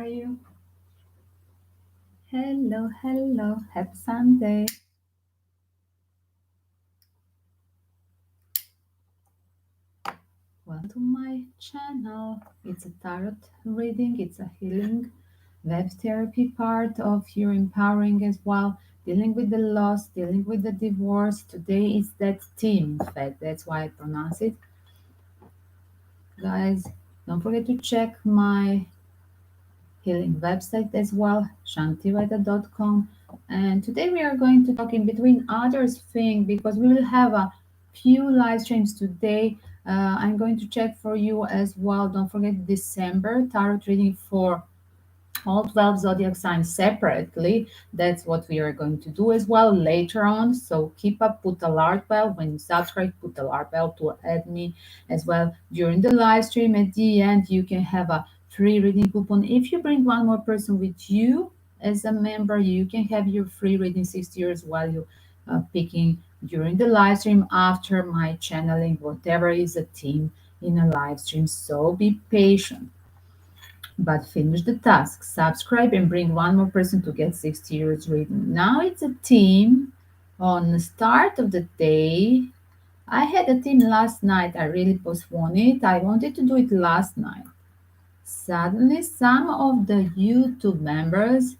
you? Hello, hello. Happy Sunday. Welcome to my channel. It's a tarot reading, it's a healing web therapy part of your empowering as well. Dealing with the loss, dealing with the divorce. Today is that theme, in fact. That's why I pronounce it. Guys, don't forget to check my healing website as well, shantiveda.com. And today we are going to talk in between others thing because we will have a few live streams today. I'm going to check for you as well. Don't forget December tarot reading for all 12 zodiac signs separately. That's what we are going to do as well later on. So keep up, put alert bell. When you subscribe, put alert bell to add me as well during the live stream. At the end, you can have a free reading coupon. If you bring one more person with you as a member, you can have your free reading 60 years while you picking during the live stream after my channeling, whatever is a theme in a live stream. So be patient but finish the task. Subscribe and bring one more person to get 60 years reading. Now it's a team on the start of the day. I had a team last night. I really postponed it. I wanted to do it last night. Suddenly, some of the YouTube members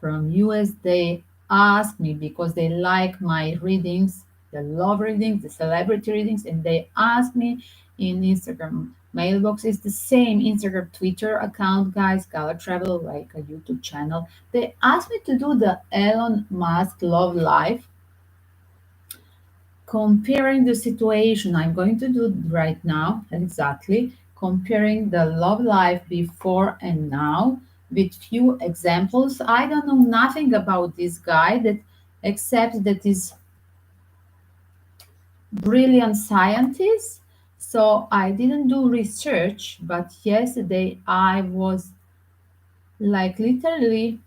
from US, they ask me because they like my readings, the love readings, the celebrity readings, and they ask me in Instagram mailbox. Is the same Instagram Twitter account, guys, Gala Travel, like a YouTube channel. They asked me to do the Elon Musk Love Life, comparing the situation. I'm going to do right now exactly comparing the love life before and now with few examples. I don't know nothing about this guy that except that is brilliant scientist. So I didn't do research, but yesterday I was like literally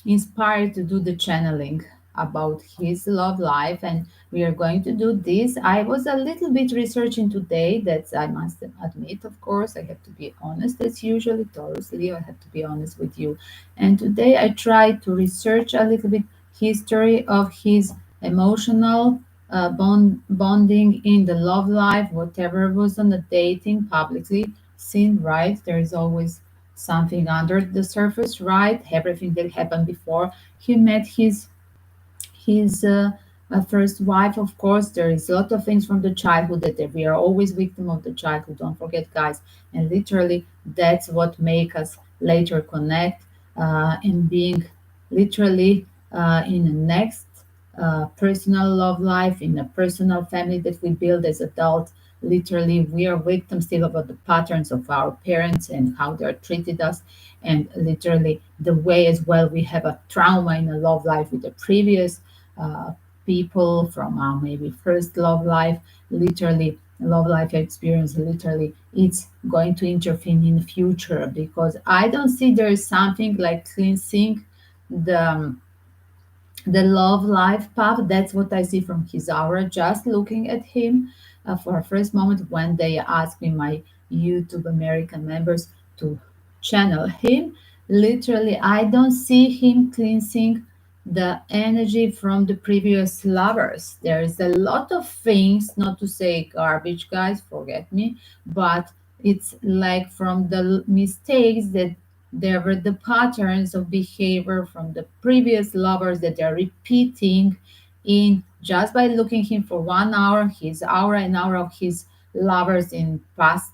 inspired to do the channeling about his love life, and we are going to do this. I was a little bit researching today, that I must admit. Of course, I have to be honest, as usually Taurus Leo, I have to be honest with you. And today I tried to research a little bit history of his emotional bonding in the love life, whatever was on the dating publicly seen, right? There is always something under the surface, right? Everything that happened before he met his first wife. Of course, there is a lot of things from the childhood that we are always victim of the childhood. Don't forget, guys. And literally, that's what make us later connect and being literally in the next personal love life, in a personal family that we build as adults. Literally, we are victims still of the patterns of our parents and how they treated us, and literally the way as well we have a trauma in a love life with the previous uh, people from our maybe first love life. Literally, love life experience. Literally, it's going to interfere in the future because I don't see there is something like cleansing the the love life path. That's what I see from his aura. Just looking at him for a first moment when they asked me, my YouTube American members, to channel him. Literally, I don't see him cleansing the energy from the previous lovers. There is a lot of things, not to say garbage, guys, forget me, but it's like from the mistakes that there were the patterns of behavior from the previous lovers that they're repeating in just by looking him for 1 hour, his aura and aura of his lovers in past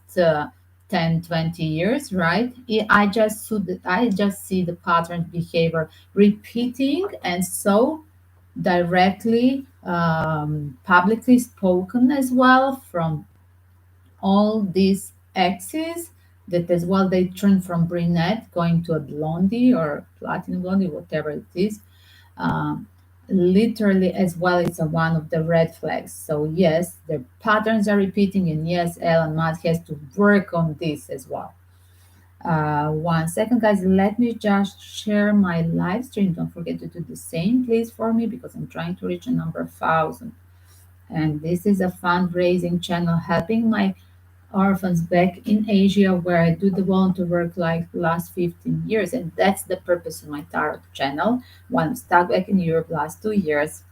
10, 20 years, right? I just see the pattern behavior repeating, and so directly publicly spoken as well from all these exes that as well they turn from brunette going to a blondie or platinum blondie, whatever it is. Um, Literally as well, it's a one of the red flags. So yes, the patterns are repeating, and yes, Elon Musk has to work on this as well. 1 second, guys. Let me just share my live stream. Don't forget to do the same, please, for me, because I'm trying to reach a number 1,000. And this is a fundraising channel helping my orphans back in Asia where I do the volunteer work like last 15 years. And that's the purpose of my tarot channel. While I'm stuck back in Europe last 2 years.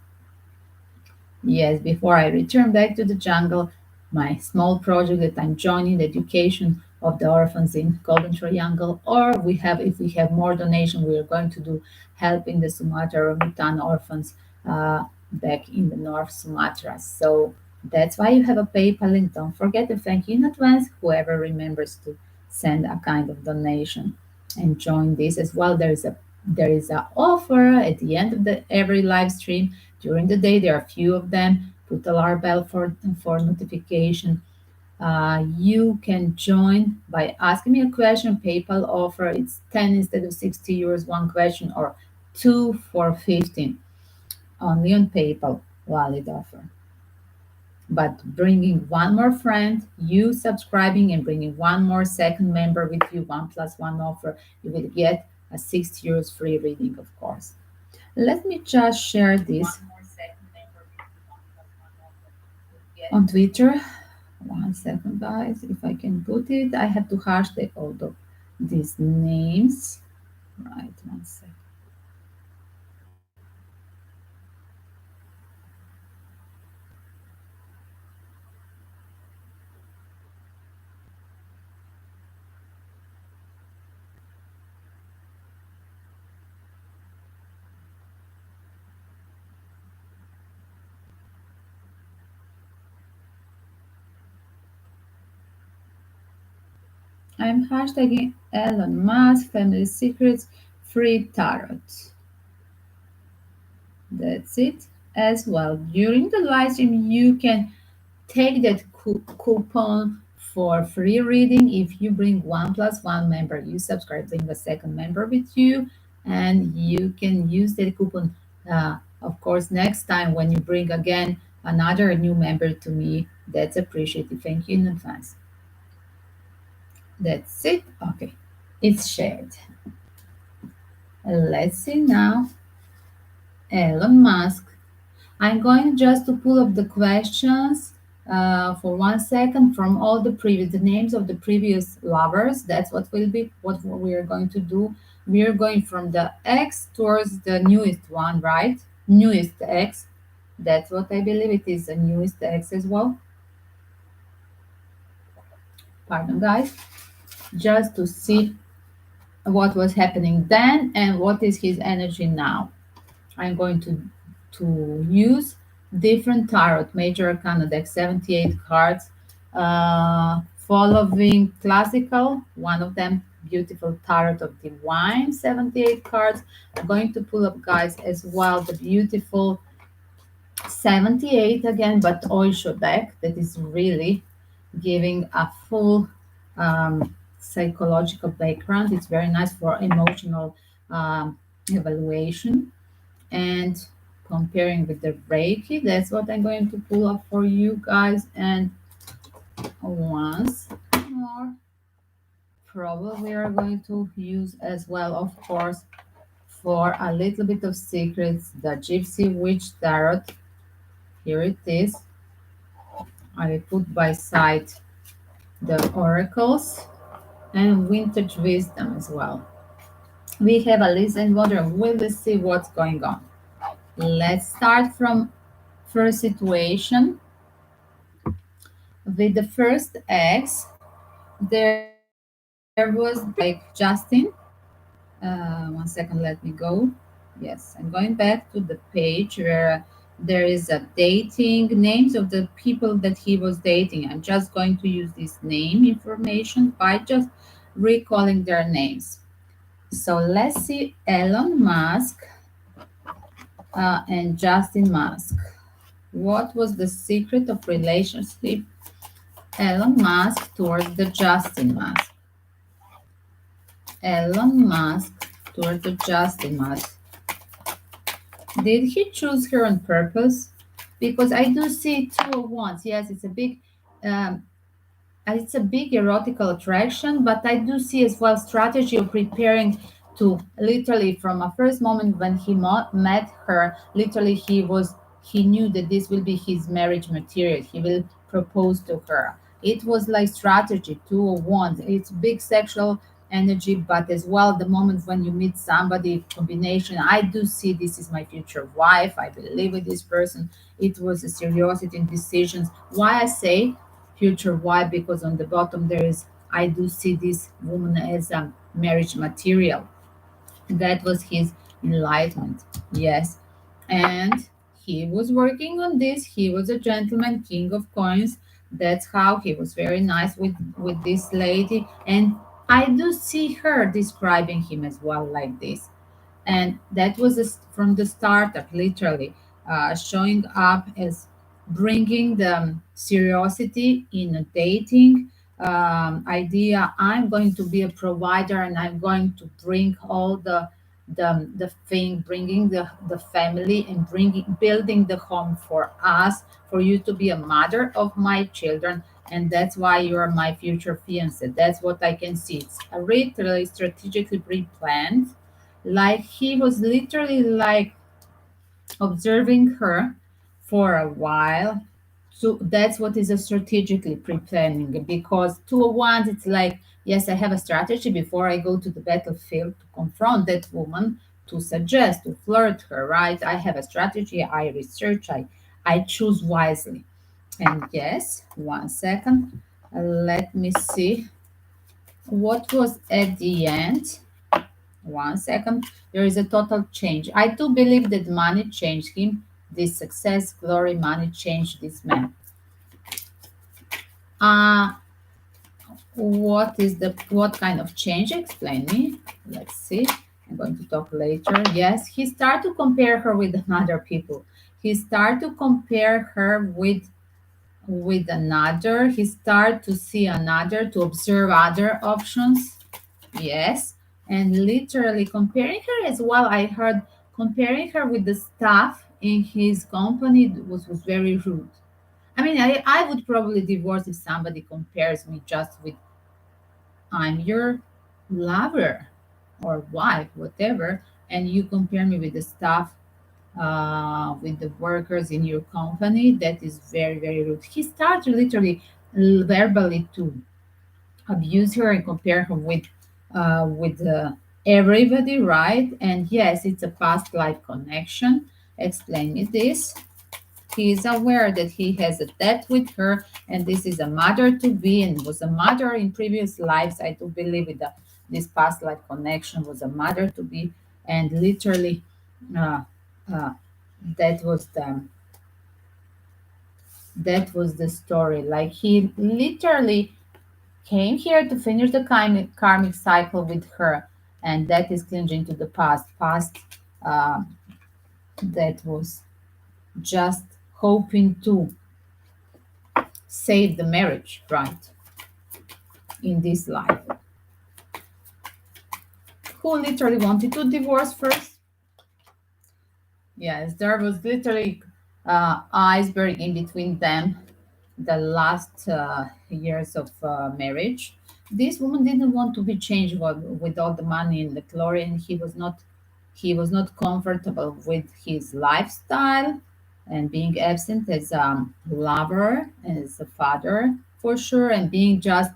Yes, before I return back to the jungle, my small project that I'm joining, the education of the orphans in Golden Triangle, or we have, if we have more donation, we are going to do helping the Sumatra Orangutan orphans back in the North Sumatra. So that's why you have a PayPal link. Don't forget to thank you in advance, whoever remembers to send a kind of donation and join this as well. There is a offer at the end of the every live stream during the day. There are a few of them. Put alarm bell for notification. You can join by asking me a question. PayPal offer it's 10 instead of 60 euros one question, or two for 15 only on PayPal valid offer. But bringing one more friend, you subscribing and bringing one more second member with you, 1+1 offer, you will get a 60 euros free reading, of course. Let me just share this on Twitter. One second, guys. If I can put it, I have to hashtag all these names. Right, one second. I'm hashtagging Elon Musk, Family Secrets, Free Tarot. That's it as well. During the live stream, you can take that coupon for free reading. If you bring 1+1 member, you subscribe, bring a second member with you, and you can use that coupon. Of course, next time when you bring again another new member to me, that's appreciated. Thank you in advance. That's it. Okay, it's shared. Let's see now. Elon Musk. I'm going just to pull up the questions for 1 second from all the names of the previous lovers. That's what we are going to do. We are going from the X towards the newest one, right? Newest X. That's what I believe it is, the newest X as well. Pardon, guys. Just to see what was happening then and what is his energy now. I'm going to use different tarot, major arcana deck, 78 cards, following classical, one of them beautiful tarot of divine, 78 cards. I'm going to pull up, guys, as well the beautiful 78 again, but Oisho deck that is really giving a full psychological background. It's very nice for emotional evaluation and comparing with the Reiki. That's what I'm going to pull up for you guys. And once more, probably we are going to use as well, of course, for a little bit of secrets, the Gypsy Witch Tarot. Here it is. I will put by side the oracles and vintage wisdom as well. We have a list and wonder, we'll see what's going on. Let's start from first situation. With the first X, there was like Justine. 1 second, let me go. Yes, I'm going back to the page where there is a dating names of the people that he was dating. I'm just going to use this name information by just recalling their names. So let's see Elon Musk and Justin Musk. What was the secret of relationship Elon Musk towards the Justin Musk? Elon Musk towards the Justin Musk. Did he choose her on purpose? Because I do see two of wands. Yes, um, it's a big erotical attraction, but I do see as well strategy of preparing to literally from a first moment when he met her, literally he knew that this will be his marriage material. He will propose to her. It was like strategy 201. It's big sexual energy, but as well the moment when you meet somebody, combination. I do see this is my future wife. I believe in this person. It was a seriosity in decisions. Why I say future wife? Because on the bottom there is, I do see this woman as a marriage material. That was his enlightenment. Yes. And he was working on this. He was a gentleman, king of coins. That's how he was very nice with this lady. And I do see her describing him as well like this. And that was from the startup, literally showing up as bringing the curiosity in a dating idea. I'm going to be a provider, and I'm going to bring all the thing, bringing the family, and bringing building the home for us, for you to be a mother of my children. And that's why you are my future fiance. That's what I can see. It's a literally strategically pre-planned, like he was literally like observing her for a while. So that's what is a strategically pre-planning, because 201, it's like, yes, I have a strategy before I go to the battlefield to confront that woman, to suggest, to flirt her, right? I have a strategy, I research, I choose wisely. And yes, 1 second, let me see what was at the end. 1 second. There is a total change. I do believe that money changed him. This success, glory, money changed this man. Uh, what kind of change? Explain me. Let's see. I'm going to talk later. Yes, he started to compare her with another people. He started to compare her with another. He started to see another, to observe other options. Yes, and literally comparing her as well. I heard comparing her with the staff in his company was very rude. I mean, I would probably divorce if somebody compares me just with, I'm your lover or wife, whatever, and you compare me with the staff, with the workers in your company. That is very, very rude. He started literally verbally to abuse her and compare her with everybody, right? And yes, it's a past life connection. Explain me this. He is aware that he has a debt with her, and this is a mother to be, and was a mother in previous lives. I do believe it, that this past life connection was a mother to be, and literally, uh, uh, that was the story. Like he literally came here to finish the karmic cycle with her, and that is clinging to the past, uh, that was just hoping to save the marriage, right, in this life, who literally wanted to divorce first. Yes, there was literally iceberg in between them, the last years of marriage. This woman didn't want to be changed with all the money and the glory, and he was not comfortable with his lifestyle and being absent as a lover, as a father for sure, and being just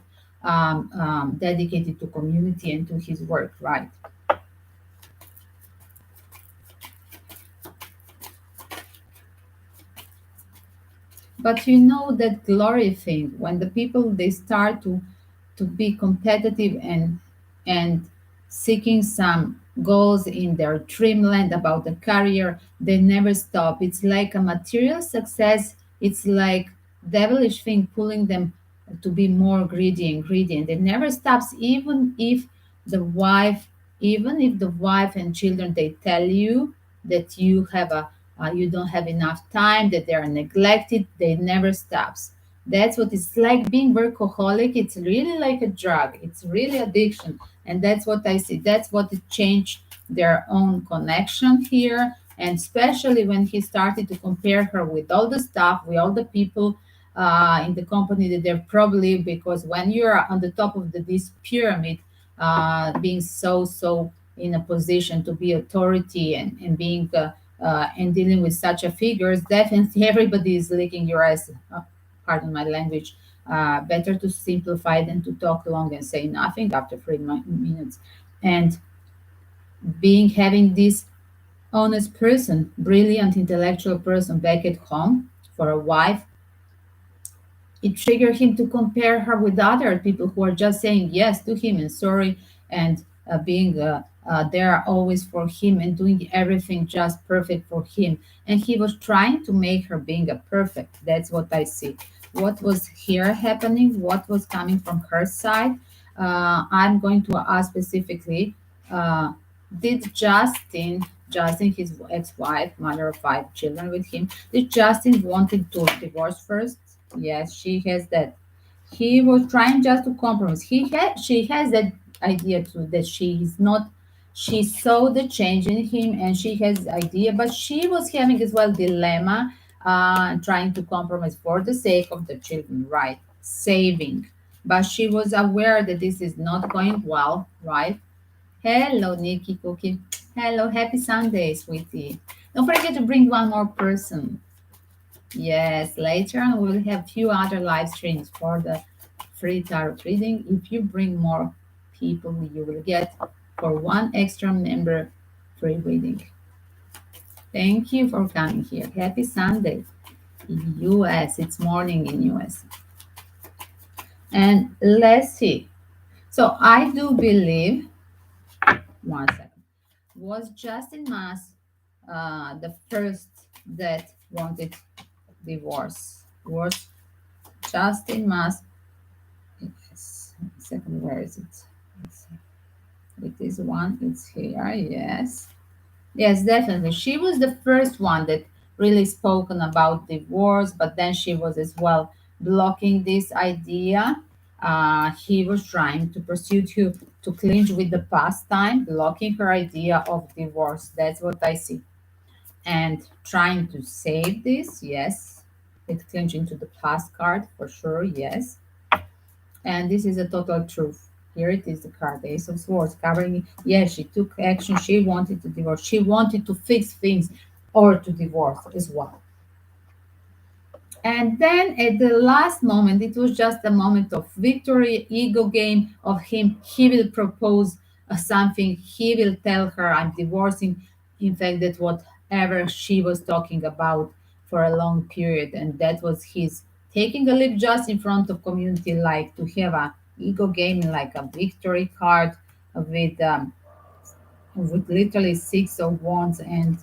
dedicated to community and to his work, right? But you know that glory thing, when the people they start to be competitive and seeking some goals in their dreamland about the career, they never stop. It's like a material success. It's like devilish thing pulling them to be more greedy and greedy, and it never stops. The wife, even if the wife and children they tell you that you don't have enough time, that they are neglected, they never stops. That's what it's like being workaholic. It's really like a drug. It's really addiction. And that's what I see. That's what it changed their own connection here. And especially when he started to compare her with all the staff, with all the people in the company, that they're probably, because when you're on the top of this pyramid, being so in a position to be authority, and being and dealing with such a figures, definitely everybody is licking your ass. Pardon my language. Better to simplify than to talk long and say nothing after 3 minutes. And being having this honest person, brilliant intellectual person back at home for a wife, it triggered him to compare her with other people who are just saying yes to him and sorry, and being there always for him and doing everything just perfect for him. And he was trying to make her being a perfect. That's what I see. What was here happening? What was coming from her side? I'm going to ask specifically. Did Justin, his ex-wife, mother of 5 children with him, did Justin wanted to divorce first? Yes, she has that. He was trying just to compromise. She has that idea too that she is not. She saw the change in him, and she has idea, but she was having as well dilemma, trying to compromise for the sake of the children, right? Saving, but she was aware that this is not going well, right? Hello, Nikki Cookie. Hello, happy Sunday, sweetie. Don't forget to bring one more person. Yes, later on we'll have few other live streams for the free tarot reading. If you bring more people, you will get for one extra member free reading. Thank you for coming here. Happy Sunday in US. It's morning in US. And let's see. So I do believe, one second, was Justin Mass the first that wanted divorce? Was Justin Mass? Yes. Second, where is it? Let's see. It is one. It's here. Yes. Yes, definitely. She was the first one that really spoken about divorce, but then she was as well blocking this idea. He was trying to pursue to clinch with the past time, blocking her idea of divorce. That's what I see. And trying to save this, yes. It clinch into the past card for sure, yes. And this is a total truth. Here it is, the card, the Ace of Swords, covering it. Yes, she took action. She wanted to divorce. She wanted to fix things or to divorce as well. And then at the last moment, it was just a moment of victory, ego game of him. He will propose something. He will tell her, I'm divorcing. In fact, that whatever she was talking about for a long period. And that was his taking a leap just in front of community, like to have a ego game, like a victory card with literally 6 of wands and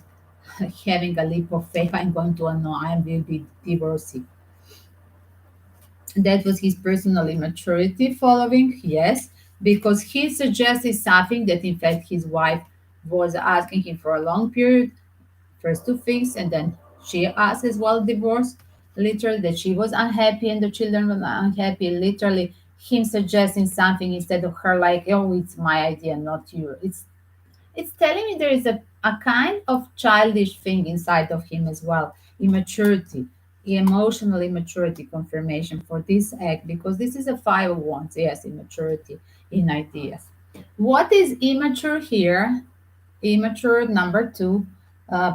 having a leap of faith. I'm going to know I will be divorcing. That was his personal immaturity following, yes, because he suggested something that in fact his wife was asking him for a long period, first to fix, and then she asked as well divorce. Literally, that she was unhappy and the children were unhappy. Literally, him suggesting something instead of her like, oh, it's my idea, not you. It's telling me there is a kind of childish thing inside of him as well, immaturity, emotional immaturity confirmation for this act, because this is a 5 of wands, yes, immaturity in ideas. What is immature here? Immature number two,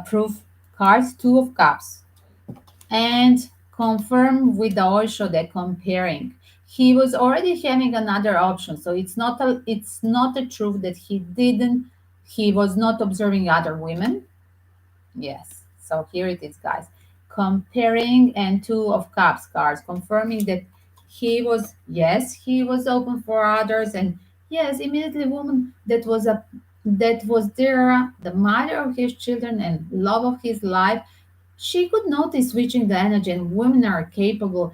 proof cards, 2 of cups, and confirm with the also that comparing. He was already having another option, so it's not a truth that he was not observing other women. Yes. So here it is, guys. Comparing and 2 of cups cards, confirming that yes, he was open for others, and yes, immediately woman that was there, the mother of his children and love of his life. She could notice switching the energy, and women are capable,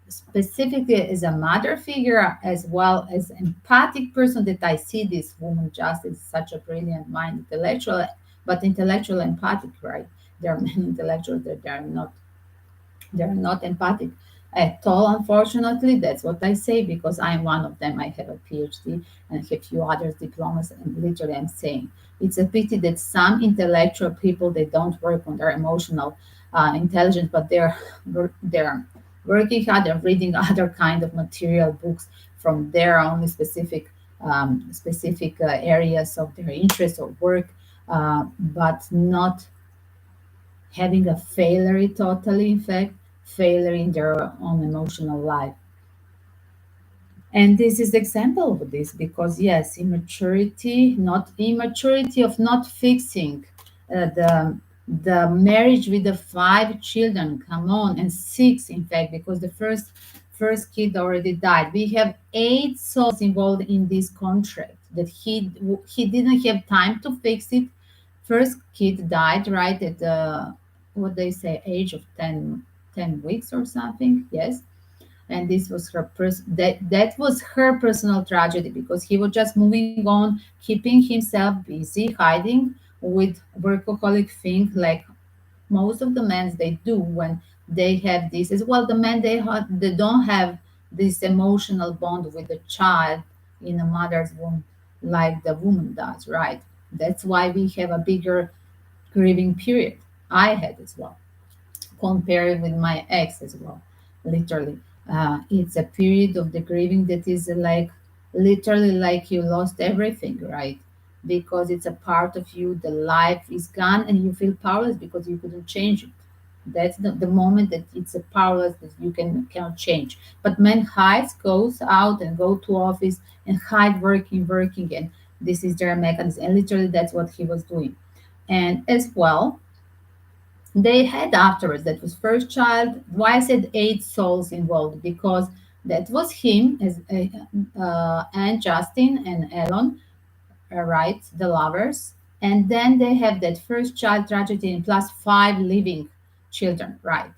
specifically as a mother figure, as well as empathic person. That I see this woman just as such a brilliant mind, intellectual, but intellectual empathic, right? There are many intellectuals that they're not empathic at all, unfortunately. That's what I say because I'm one of them. I have a PhD and have few others diplomas, and literally I'm saying it's a pity that some intellectual people they don't work on their emotional intelligence, but they're working hard and reading other kind of material books from their own specific areas of their interest or work, but not having a failure totally, in fact, failure in their own emotional life. And this is the example of this because yes, immaturity, not immaturity of not fixing the marriage with the five children. Come on, and six in fact, because the first kid already died. We have eight souls involved in this contract that he didn't have time to fix it. First kid died right at the what they say age of 10 weeks or something. Yes, and this was that was her personal tragedy because he was just moving on, keeping himself busy, hiding with workaholic thing like most of the men they do when they have this as well. The men they don't have this emotional bond with the child in a mother's womb like the woman does, right? That's why we have a bigger grieving period. I had as well, comparing with my ex as well. Literally, it's a period of the grieving that is like literally like you lost everything, right? Because it's a part of you. The life is gone, and you feel powerless because you couldn't change it. That's the moment that it's a powerless that you cannot change. But man hides, goes out and go to office and hide working, and this is their mechanism. And literally, that's what he was doing. And as well, they had afterwards that was first child. Why I said eight souls involved? Because that was him as and Justine and Elon, right, the lovers, and then they have that first child tragedy and plus five living children, right?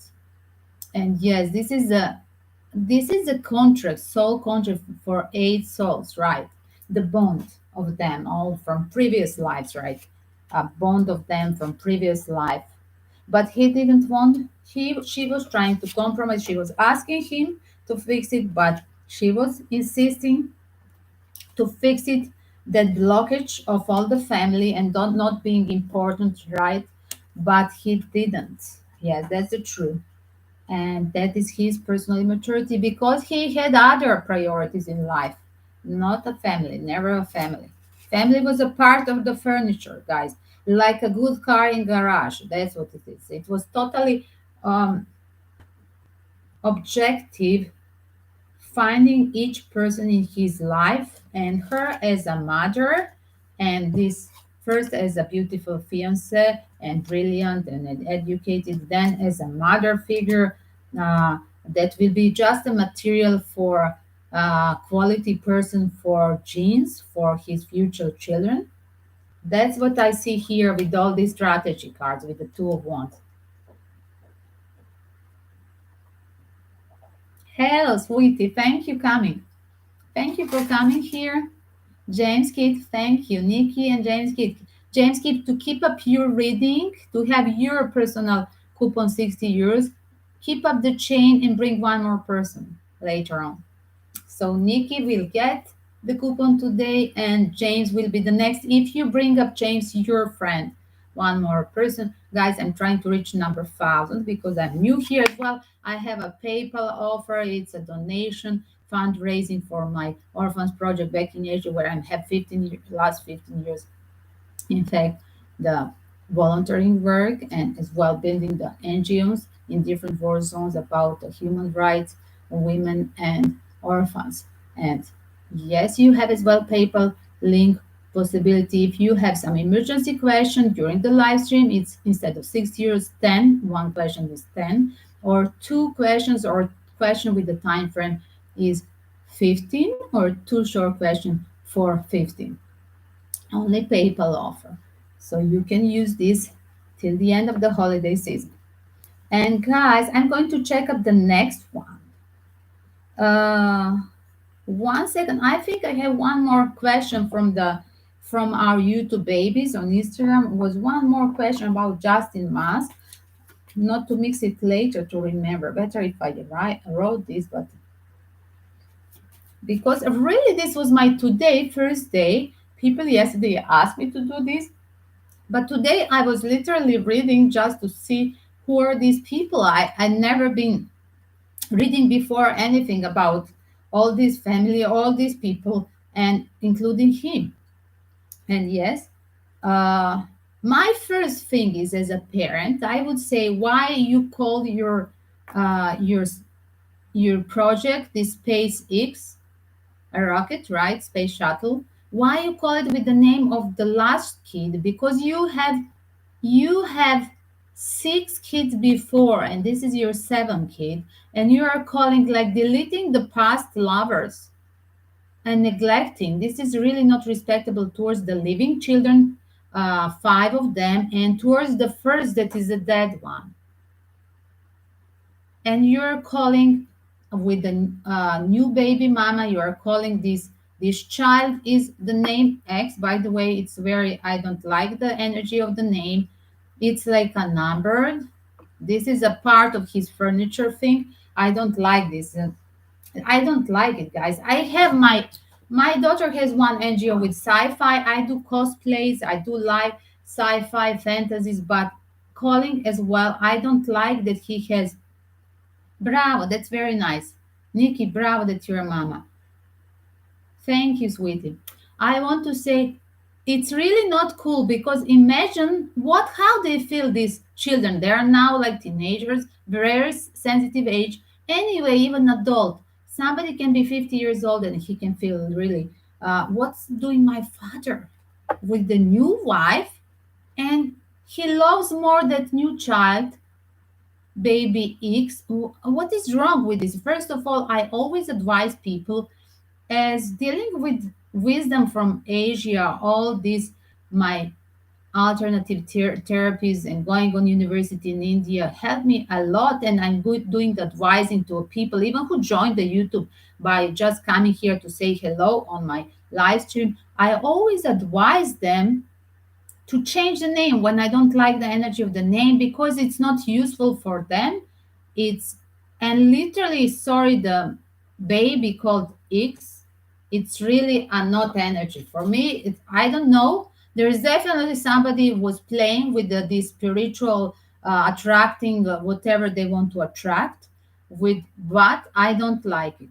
And yes, this is a contract, soul contract for eight souls, right? The bond of them all from previous lives, right? A bond of them from previous life. But he didn't want. She was trying to compromise. She was asking him to fix it, but she was insisting to fix it. That blockage of all the family and not being important, right? But he didn't. Yes, that's the truth, and that is his personal immaturity because he had other priorities in life, not a family, never a family. Family was a part of the furniture, guys, like a good car in garage. That's what it is. It was totally um, objective, finding each person in his life and her as a mother, and this first as a beautiful fiance and brilliant and educated, then as a mother figure that will be just a material for quality person for genes for his future children. That's what I see here with all these strategy cards with the two of wands. Hello sweetie, thank you coming, thank you for coming here. James Kidd, thank you. Nikki and James Kidd. James Kidd, to keep up your reading, to have your personal coupon 60 euros, keep up the chain and bring one more person later on. So Nikki will get the coupon today and James will be the next. If you bring up James, your friend, one more person. Guys, I'm trying to reach number 1,000 because I'm new here as well. I have a PayPal offer. It's a donation fundraising for my orphans project back in Asia where I have 15 last 15 years, in fact, the volunteering work and as well building the NGOs in different war zones about the human rights, women and orphans. And yes, you have as well PayPal link possibility. If you have some emergency question during the live stream, it's instead of 6 years, 10. One question is 10, or two questions or question with the time frame is 15, or two short question for 15, only PayPal offer. So you can use this till the end of the holiday season. And guys, I'm going to check up the next one. Uh, 1 second. I think I have one more question from our YouTube babies on Instagram. Was one more question about Justin Musk. Not to mix it later to remember. Better if wrote this, but because really this was my today first day. People yesterday asked me to do this. But today I was literally reading just to see who are these people. I never been reading before anything about all this family, all these people, and including him. And yes, uh, my first thing is as a parent, I would say why you call your project the SpaceX. a rocket, right? Space shuttle. Why you call it with the name of the last kid? Because you have six kids before, and this is your seventh kid, and you are calling like deleting the past lovers and neglecting. This is really not respectable towards the living children, five of them, and towards the first that is a dead one. And you're calling with the new baby mama. You are calling this child is the name X. By the way, it's very. I don't like the energy of the name. It's like a number. This is a part of his furniture thing. I don't like this. I don't like it, guys. I have my daughter has one NGO with sci-fi. I do cosplays. I do live sci-fi fantasies, but calling as well. I don't like that he has. Bravo, that's very nice, Nikki. Bravo that you're a mama. Thank you, sweetie. I want to say it's really not cool because imagine what how they feel these children. They are now like teenagers, very sensitive age. Anyway, even adult. Somebody can be 50 years old and he can feel really what's doing my father with the new wife, and he loves more that new child, baby X. What is wrong with this? First of all, I always advise people as dealing with wisdom from Asia, all these my alternative therapies and going on university in India helped me a lot, and I'm good doing the advising to people even who joined the YouTube by just coming here to say hello on my live stream. I always advise them to change the name when I don't like the energy of the name because it's not useful for them. It's and literally, sorry, the baby called X, it's really a not energy for me. I don't know. There is definitely somebody who was playing with the spiritual attracting whatever they want to attract with, but I don't like it.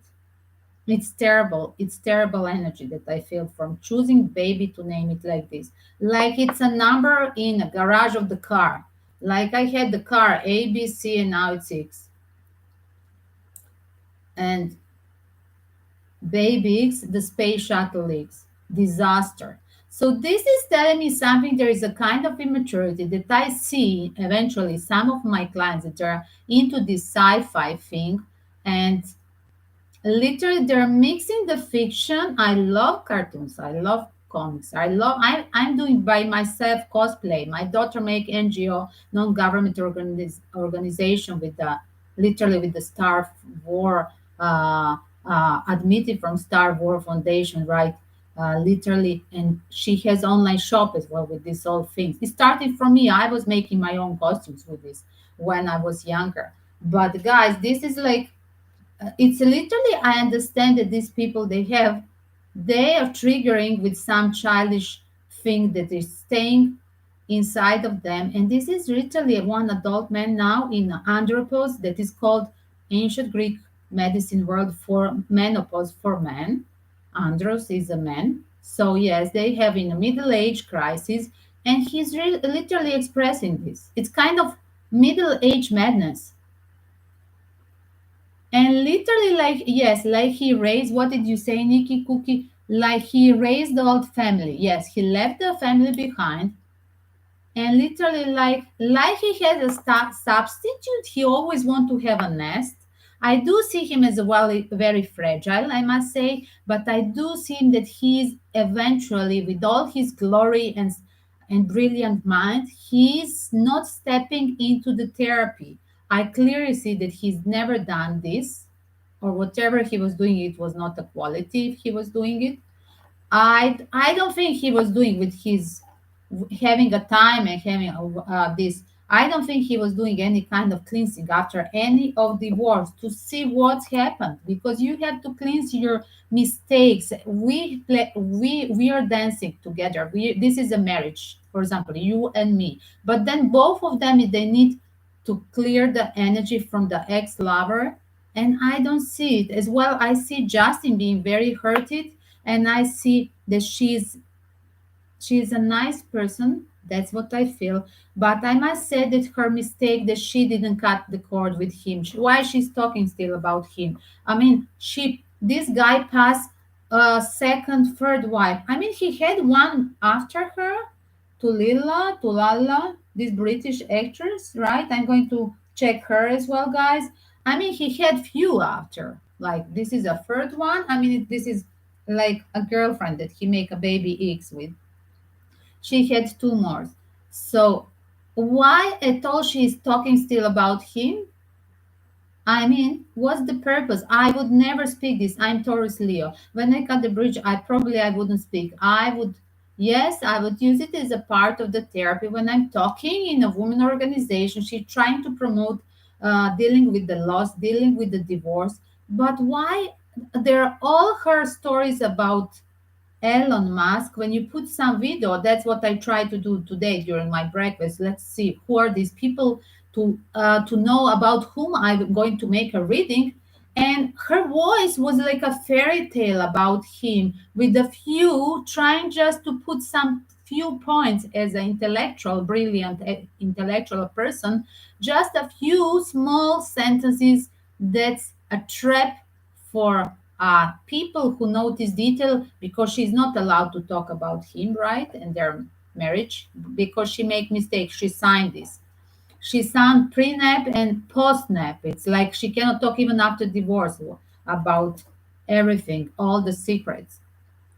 It's terrible. It's terrible energy that I feel from choosing baby to name it like this. Like it's a number in a garage of the car. Like I had the car A, B, C, and now it's X. And baby X, the space shuttle X. Disaster. So this is telling me something. There is a kind of immaturity that I see eventually some of my clients that are into this sci-fi thing, and literally they're mixing the fiction. I love cartoons, I love comics, I'm doing by myself cosplay. My daughter make NGO, non-government organization with the literally with the Star War, admitted from Star War Foundation, right? Literally, and she has online shop as well with this whole thing. It started from me. I was making my own costumes with this when I was younger. But guys, this is like it's literally, I understand that these people they are triggering with some childish thing that is staying inside of them, and this is literally one adult man now in andropause, that is called ancient Greek medicine word for menopause for men. Andros is a man, so yes, they have in a middle age crisis, and he's literally expressing this. It's kind of middle age madness. And literally, like, yes, like he raised, what did you say, Nikki Cookie? Like he raised the old family. Yes, he left the family behind. And literally, like he has a substitute, he always want to have a nest. I do see him as well very fragile, I must say, but I do see him that he is eventually, with all his glory and brilliant mind, he's not stepping into the therapy. I clearly see that he's never done this, or whatever he was doing, it was not a quality if he was doing it. I don't think he was doing with his having a time and having this. I don't think he was doing any kind of cleansing after any of the wars to see what's happened, because you have to cleanse your mistakes. We are dancing together. This is a marriage, for example, you and me. But then both of them they need to clear the energy from the ex-lover, and I don't see it as well. I see Justin being very hurted, and I see that she's a nice person. That's what I feel. But I must say that her mistake that she didn't cut the cord with him. Why she's talking still about him? I mean, this guy passed second, third wife. I mean, he had one after her, Tulala, this British actress, right? I'm going to check her as well, guys. I mean, he had few after. Like this is a third one. I mean, this is like a girlfriend that he make a baby X with. She had two more. So why at all she is talking still about him? I mean, what's the purpose? I would never speak this. I'm Taurus Leo. When I cut the bridge, I wouldn't speak. I would, yes, I would use it as a part of the therapy when I'm talking in a women organization. She's trying to promote dealing with the loss, dealing with the divorce. But why? There are all her stories about Elon Musk, when you put some video, that's what I try to do today during my breakfast. Let's see who are these people to know about whom I'm going to make a reading. And her voice was like a fairy tale about him, with a few trying just to put some few points as an intellectual, brilliant intellectual person, just a few small sentences. That's a trap for people who notice detail, because she's not allowed to talk about him, right, and their marriage, because she make mistakes. She signed this. She signed pre-nap and post-nap. It's like she cannot talk even after divorce about everything, all the secrets.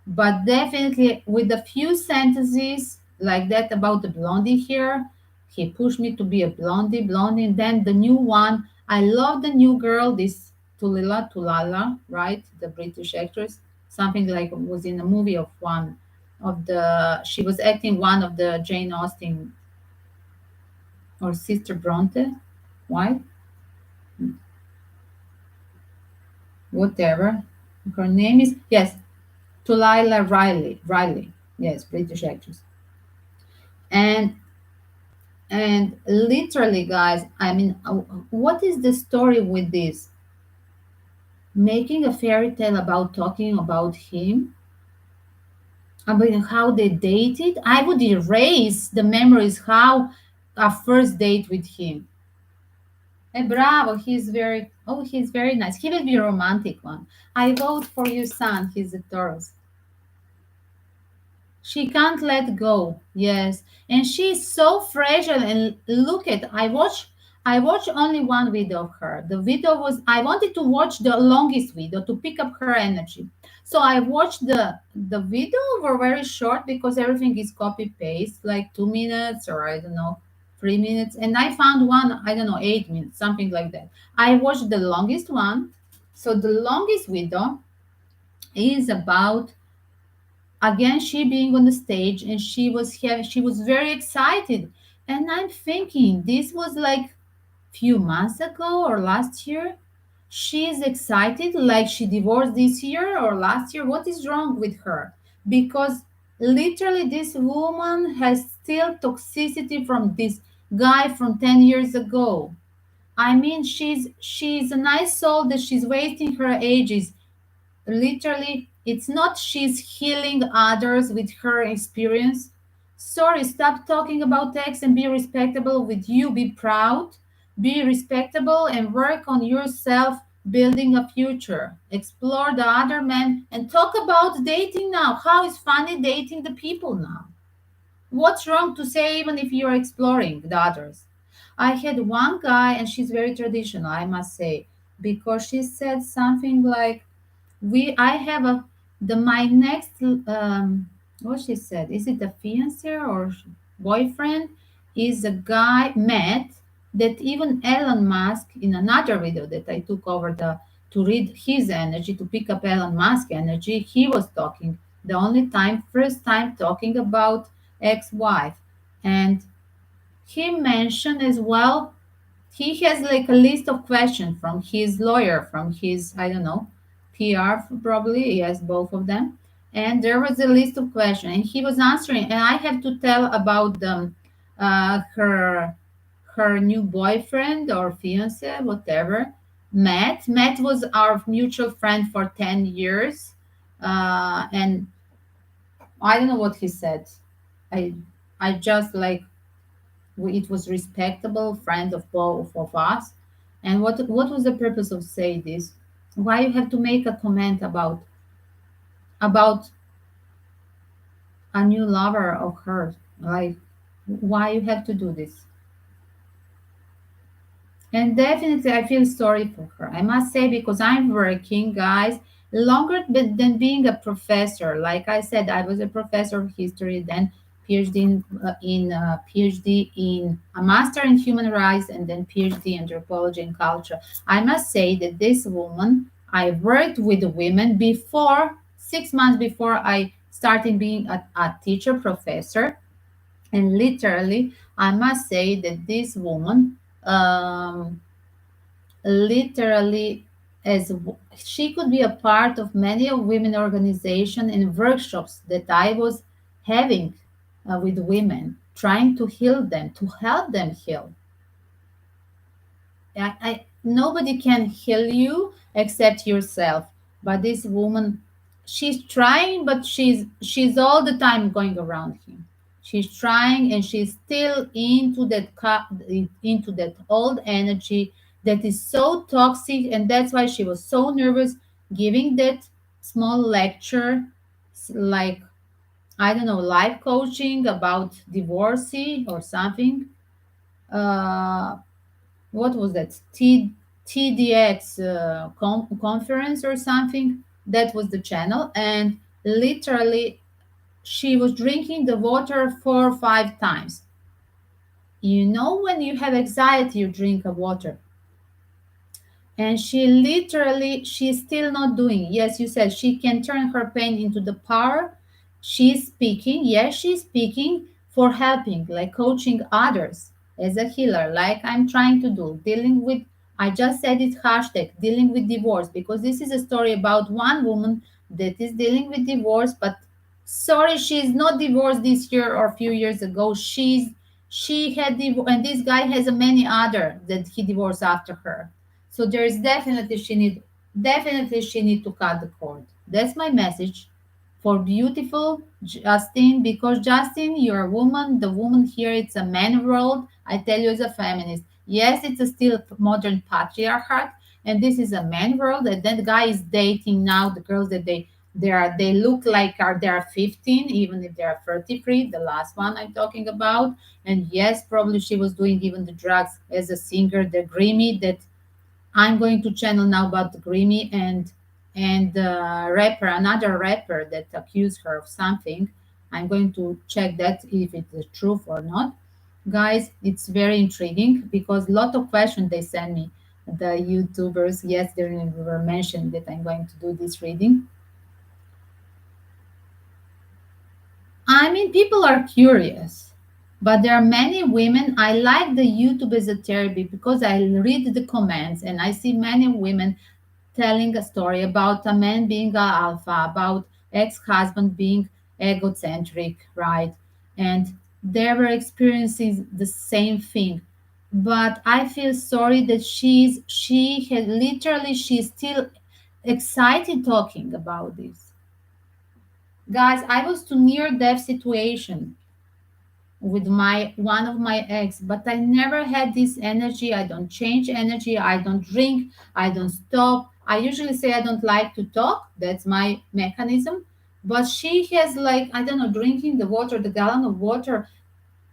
But definitely with a few sentences like that about the blondie here, he pushed me to be a blondie. And then the new one, I love the new girl, this Tulala, right? The British actress, something like was in a movie of one of the. She was acting one of the Jane Austen or Sister Bronte, why? Whatever. Her name is, yes, Tulila Riley. Riley, yes, British actress. And literally, guys, I mean, what is the story with this? Making a fairy tale about talking about him, about how they dated. I would erase the memories how a first date with him. And bravo, he's very nice. He will be a romantic one. I vote for you, son. He's a Taurus. She can't let go. Yes. And she's so fragile. And look at, I watched only one video of her. The video was, I wanted to watch the longest video to pick up her energy. So I watched the video were very short, because everything is copy paste, like 2 minutes, or I don't know, 3 minutes. And I found one, I don't know, 8 minutes, something like that. I watched the longest one. So the longest video is about, again, she being on the stage, and she was very excited. And I'm thinking, this was like few months ago or last year. She is excited like she divorced this year or last year. What is wrong with her? Because literally this woman has still toxicity from this guy from 10 years ago. I mean, she's a nice soul that she's wasting her ages. Literally, it's not she's healing others with her experience. Sorry, stop talking about ex and be respectable with you. Be proud, be respectable, and work on yourself, building a future. Explore the other men and talk about dating now. How is funny dating the people now? What's wrong to say, even if you're exploring the others? I had one guy, and she's very traditional, I must say, because she said something like, we I have a the my next what she said, is it a fiance or boyfriend, is a guy Matt, that even Elon Musk, in another video that I took over the to read his energy, to pick up Elon Musk energy, he was talking the only time first time talking about ex-wife. And he mentioned as well, he has like a list of questions from his lawyer, from his, I don't know, PR probably, yes, both of them. And there was a list of questions, and he was answering. And I have to tell about her new boyfriend or fiance, whatever. Matt was our mutual friend for 10 years, and I don't know what he said. I I just like, it was respectable friend of both of us. And what was the purpose of say this? Why you have to make a comment about about a new lover of hers. Like, why you have to do this? And definitely, I feel sorry for her. I must say, because I'm working, guys, longer than being a professor. Like I said, I was a professor of history, then PhD in a master in human rights, and then PhD in anthropology and culture. I must say that this woman, I worked with women before 6 months before I started being a teacher professor, and literally, I must say that this woman. Literally as she could be a part of many of women organization and workshops that I was having with women, trying to heal them, to help them heal. Nobody can heal you except yourself. But this woman, she's trying, but she's all the time going around him. She's trying, and she's still into into that old energy that is so toxic, and that's why she was so nervous giving that small lecture, like, I don't know, life coaching about divorcee or something. Uh, what was that, TDX conference or something. That was the channel, and literally she was drinking the water 4 or 5 times. You know, when you have anxiety, you drink a water. And she literally, she's still not doing. Yes, you said she can turn her pain into the power. She's speaking. Yes, she's speaking for helping, like coaching others as a healer, like I'm trying to do, dealing with, I just said it, hashtag dealing with divorce, because this is a story about one woman that is dealing with divorce. But sorry, she's not divorced this year or a few years ago. She had divorce, and this guy has a many other that he divorced after her. So there is definitely she need to cut the cord. That's my message for beautiful Justine, because Justine, you're a woman. The woman here, it's a man world. I tell you as a feminist. Yes, it's a still modern patriarchat, and this is a man world. And that guy is dating now the girls that they look like are they are 15, even if they are 33. The last one I'm talking about. And yes, probably she was doing even the drugs as a singer, the Grammy that I'm going to channel now about the Grammy and rapper, another rapper that accused her of something. I'm going to check that if it is true or not. Guys, it's very intriguing because a lot of questions they send me. The YouTubers yesterday were mentioned that I'm going to do this reading. I mean, people are curious, but there are many women. I like the YouTube as a therapy because I read the comments and I see many women telling a story about a man being an alpha, about ex-husband being egocentric, right? And they were experiencing the same thing. But I feel sorry that she had literally she's still excited talking about this. Guys, I was to near death situation with my one of my ex, but I never had this energy. I don't change energy, I don't drink, I don't stop. I usually say I don't like to talk, that's my mechanism. But she has, like, I don't know, drinking the water, the gallon of water.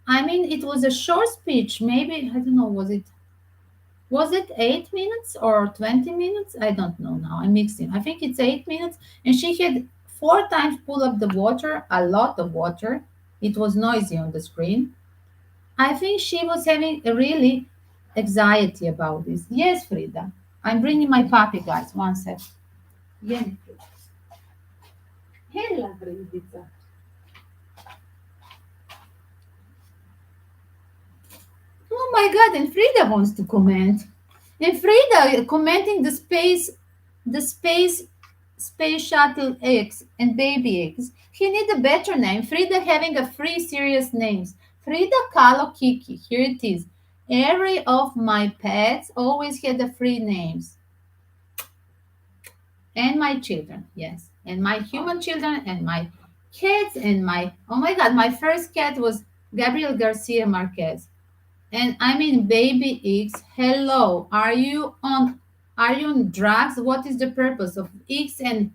I mean, it was a short speech, maybe, I don't know, was it 8 minutes or 20 minutes? I don't know now, I'm mixing, I think it's 8 minutes. And she had 4 times pull up the water, a lot of water. It was noisy on the screen. I think she was having a really anxiety about this. Yes, Frida. I'm bringing my puppy, guys. One sec. Vieni, Frida. Hela, Fridita. Oh my God! And Frida wants to comment. And Frida commenting the space shuttle eggs and baby eggs. He need a better name. Frida having a free serious names. Frida Kahlo Kiki. Here it is. Every of my pets always had the free names. And my children, yes. And my human children and my cats and my, oh my God, my first cat was Gabriel Garcia Marquez. And I mean, baby X, hello, are you on drugs? What is the purpose of X? And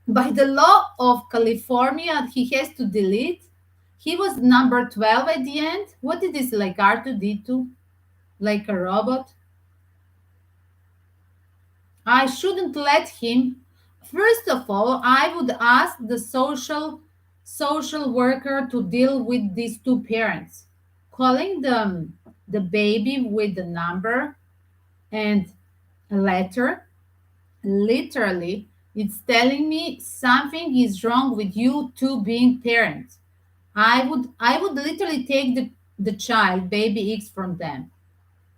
By the law of California, he has to delete. He was number 12 at the end. What is this, like R2D2? Like a robot? I shouldn't let him. First of all, I would ask the social worker to deal with these two parents. Calling the baby with the number and a letter, literally, it's telling me something is wrong with you two being parents. I would literally take the child, baby X, from them.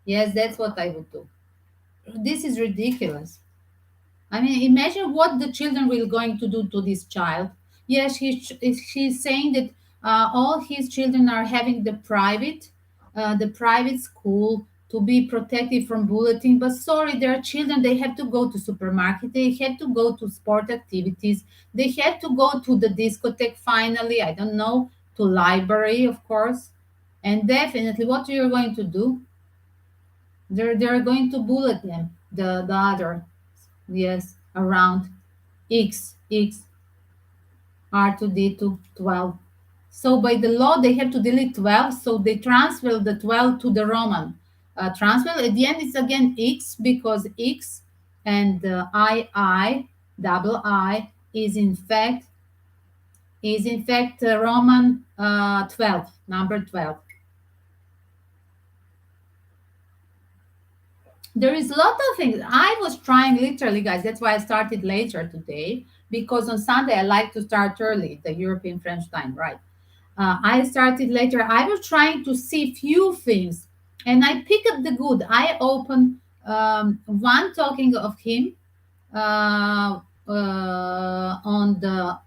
Yes, that's what I would do. This is ridiculous. I mean, imagine what the children will going to do to this child. Yes, she's saying that all his children are having the private school to be protected from bullying. But sorry, their children. They have to go to supermarket. They have to go to sport activities. They have to go to the discotheque. Finally, I don't know, to library, of course. And definitely, what you're going to do? They're going to bully them. The other, yes, around X R2D2 12. So by the law, they have to delete 12. So they transfer the 12 to the Roman transfer. At the end, it's again X, because X and I, double I, is in fact Roman 12, number 12. There is a lot of things. I was trying literally, guys. That's why I started later today, because on Sunday I like to start early, the European French time, right? I started later. I was trying to see few things, and I pick up the good. I open one talking of him on the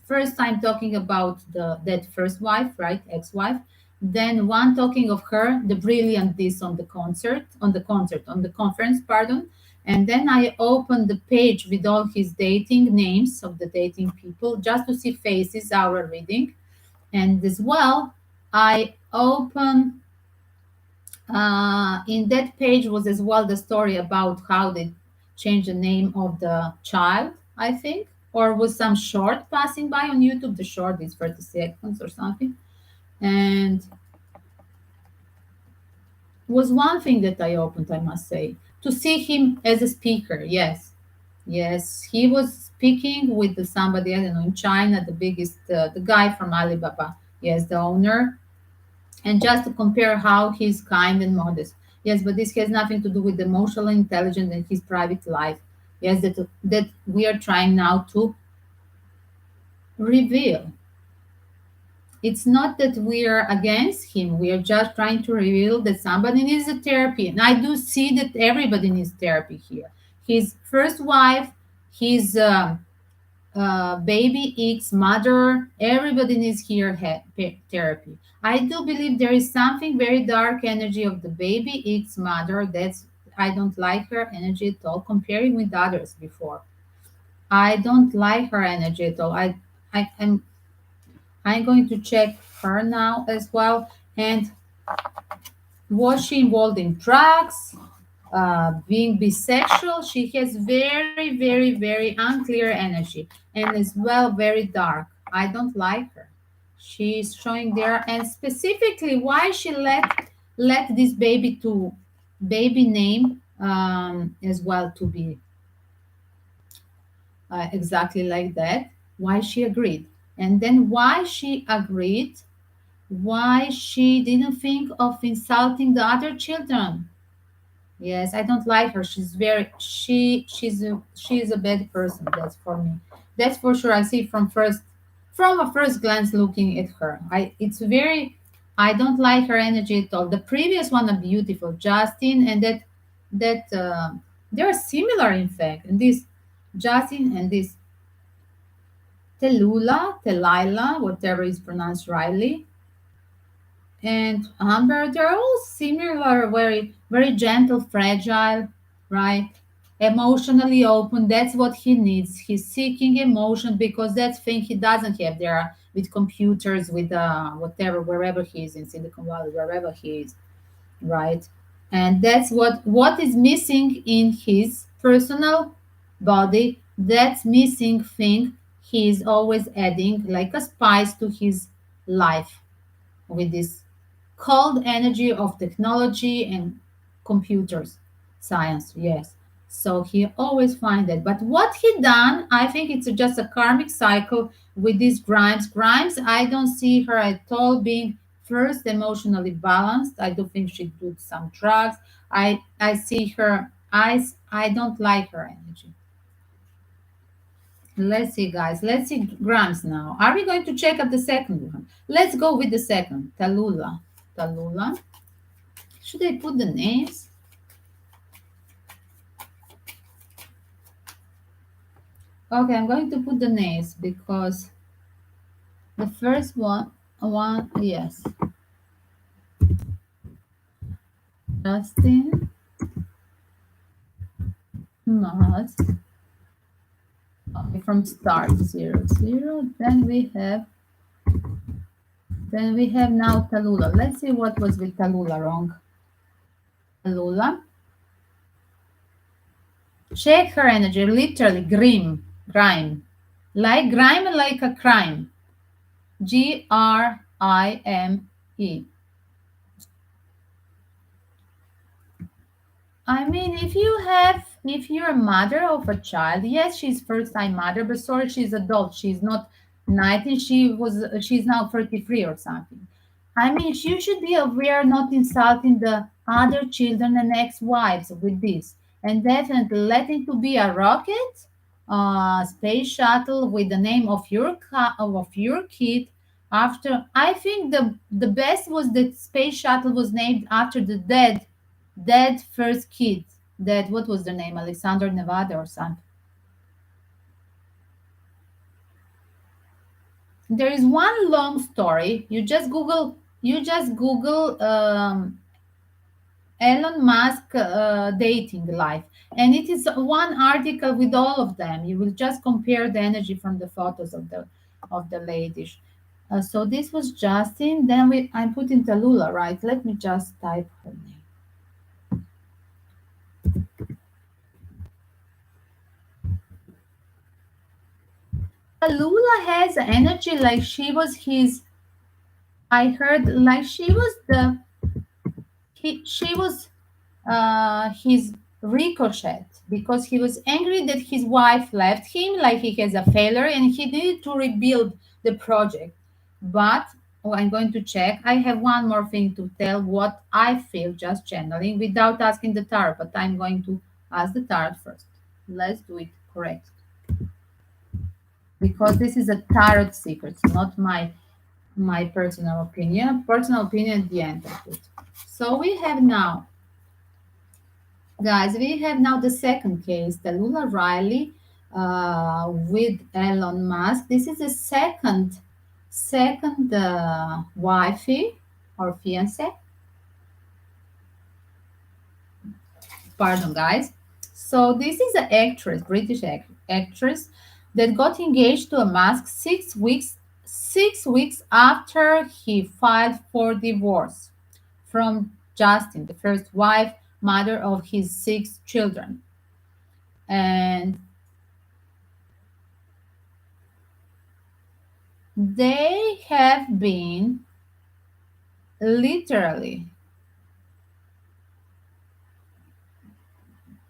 first time, talking about that first wife, right, ex-wife. Then one talking of her, the brilliant this on the conference, pardon. And then I opened the page with all his dating names of the dating people, just to see faces, our reading. And as well, I open in that page was as well the story about how they changed the name of the child, I think, or was some short passing by on YouTube. The short is 30 seconds or something. And was one thing that I opened, I must say, to see him as a speaker. Yes, yes, he was speaking with somebody, I don't know, in China, the biggest, the guy from Alibaba. Yes, the owner, and just to compare how he's kind and modest. Yes, but this has nothing to do with emotional intelligence and his private life. Yes, that we are trying now to reveal. It's not that we are against him. We are just trying to reveal that somebody needs a therapy. And I do see that everybody needs therapy here. His first wife, his baby X mother, everybody needs here therapy. I do believe there is something very dark energy of the baby X mother. That's, I don't like her energy at all, comparing with others before. I don't like her energy at all. I'm going to check her now as well. And was she involved in drugs? Being bisexual, she has very, very, very unclear energy, and as well very dark. I don't like her. She's showing there, and specifically why she let this baby name as well to be exactly like that. Why she agreed, and then why she agreed, why she didn't think of insulting the other children. Yes, I don't like her. She's very she's a bad person. That's for me. That's for sure. I see from a first glance looking at her. I don't like her energy at all. The previous one, a beautiful Justine, and that they're similar in fact. And this Justine and this Telila, whatever is pronounced rightly, and Amber, they're all similar, very, very gentle, fragile, right? Emotionally open. That's what he needs. He's seeking emotion because that's thing he doesn't have there with computers, with whatever, wherever he is in Silicon Valley, wherever he is, right? And that's what is missing in his personal body. That's missing thing he is always adding like a spice to his life with this cold energy of technology and computers science. Yes, so he always find it. But what he done, I think it's just a karmic cycle with these Grimes. I don't see her at all being first emotionally balanced. I do think she did some drugs. I see her eyes. I don't like her energy. Let's see, guys. Let's see Grimes now. Are we going to check up the second one? Let's go with the second. Talulah. Should I put the names? Okay, I'm going to put the names because the first one, yes, Justine Musk. Okay, from start 00. Then we have now Talulah. Let's see what was with Talulah wrong. Talulah. Check her energy, literally grime. Like grime, like a crime. Grime. I mean, if you're a mother of a child, yes, she's first time mother, but sorry, she's adult. She's not 19. She's now 33 or something. I mean, you should be aware not insulting the other children and ex-wives with this. And definitely letting to be a rocket, space shuttle with the name of your kid. After I think the best was that space shuttle was named after the dead first kid. That what was the name? Alexander Nevada or something. There is one long story. You just Google Elon Musk dating life, and it is one article with all of them. You will just compare the energy from the photos of the ladies. So this was Justin. Then I put in Talulah, right? Let me just type her name. Talulah has energy like she was his. I heard like she was his ricochet because he was angry that his wife left him like he has a failure and he needed to rebuild the project. But I'm going to check. I have one more thing to tell what I feel just channeling without asking the tarot, but I'm going to ask the tarot first. Let's do it correct because this is a tarot secret, not my personal opinion. Personal opinion at the end of it. So we have now, guys, we have now the second case, the Lula Riley with Elon Musk. This is the second wifey or fiance. Pardon, guys. So this is an actress, British actress that got engaged to a Musk 6 weeks after he filed for divorce from Justine, the first wife, mother of his 6 children. And they have been literally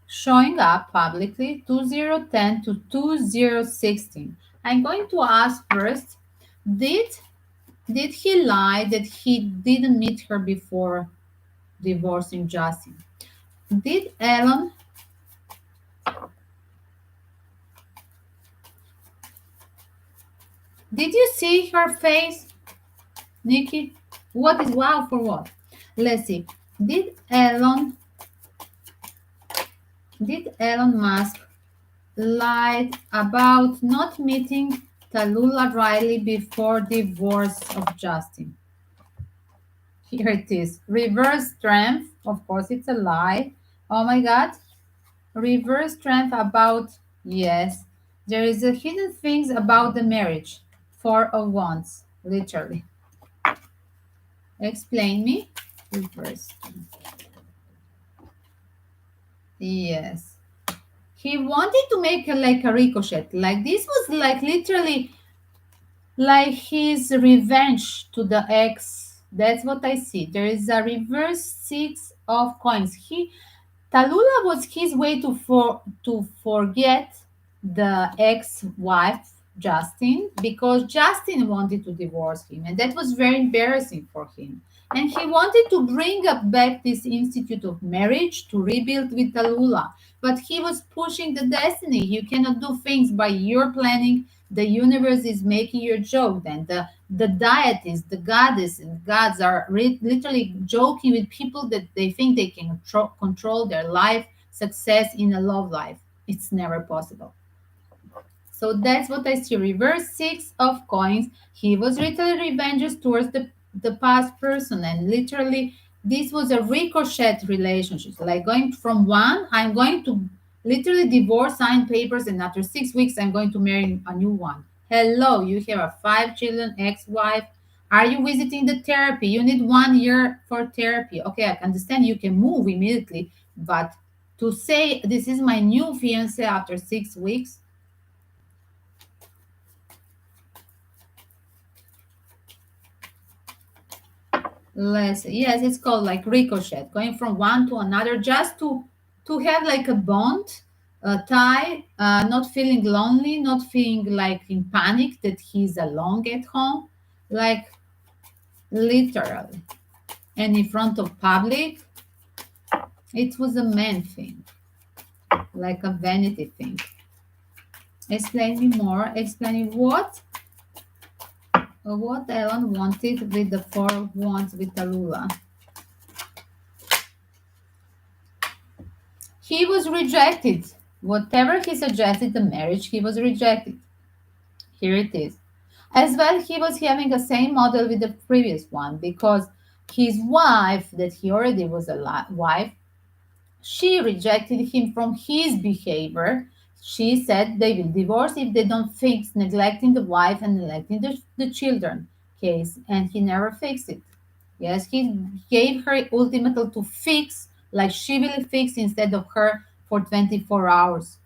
showing up publicly 2010 to 2016. I'm going to ask first, did he lie that he didn't meet her before divorcing Justin? Did Elon did you see her face, Nikki? What is wow for what? Let's see. Did Elon Musk lied about not meeting Talulah Riley before divorce of Justin? Here it is. Reverse strength. Of course, it's a lie. Oh my God. Reverse strength about, yes. There is a hidden things about the marriage. 4 of Wands, literally. Explain me. Reverse strength. Yes. He wanted to make like a ricochet. Like this was like literally like his revenge to the ex. That's what I see. There is a reverse six of coins. He Talula was his way to forget the ex-wife Justin because Justin wanted to divorce him, and that was very embarrassing for him. And he wanted to bring up back this institute of marriage to rebuild with Talula, but he was pushing the destiny. You cannot do things by your planning. The universe is making your joke. Then the deities, the goddess and gods are literally joking with people that they think they can control their life success in a love life. It's never possible. So that's what I see. Reverse six of coins. He was literally revenges towards the past person, and literally this was a ricochet relationship. Like going from one, I'm going to literally divorce, sign papers, and after 6 weeks, I'm going to marry a new one. Hello, you have a 5 children, ex-wife. Are you visiting the therapy? You need 1 year for therapy. Okay, I understand you can move immediately, but to say this is my new fiance after 6 weeks. Less, yes, it's called like ricochet, going from one to another, just to have like a bond, a tie, not feeling lonely, not feeling like in panic that he's alone at home, like literally. And in front of public, it was a man thing, like a vanity thing. Explain me more. Explaining what Elon wanted with the four wands with Talula. He was rejected. Whatever he suggested, the marriage, he was rejected. Here it is. As well, he was having the same model with the previous one because his wife, that he already was a wife, she rejected him from his behavior. She said they will divorce if they don't fix neglecting the wife and neglecting the children case, and he never fixed it. Yes, he gave her ultimatum to fix, like she will fix instead of her for 24 hours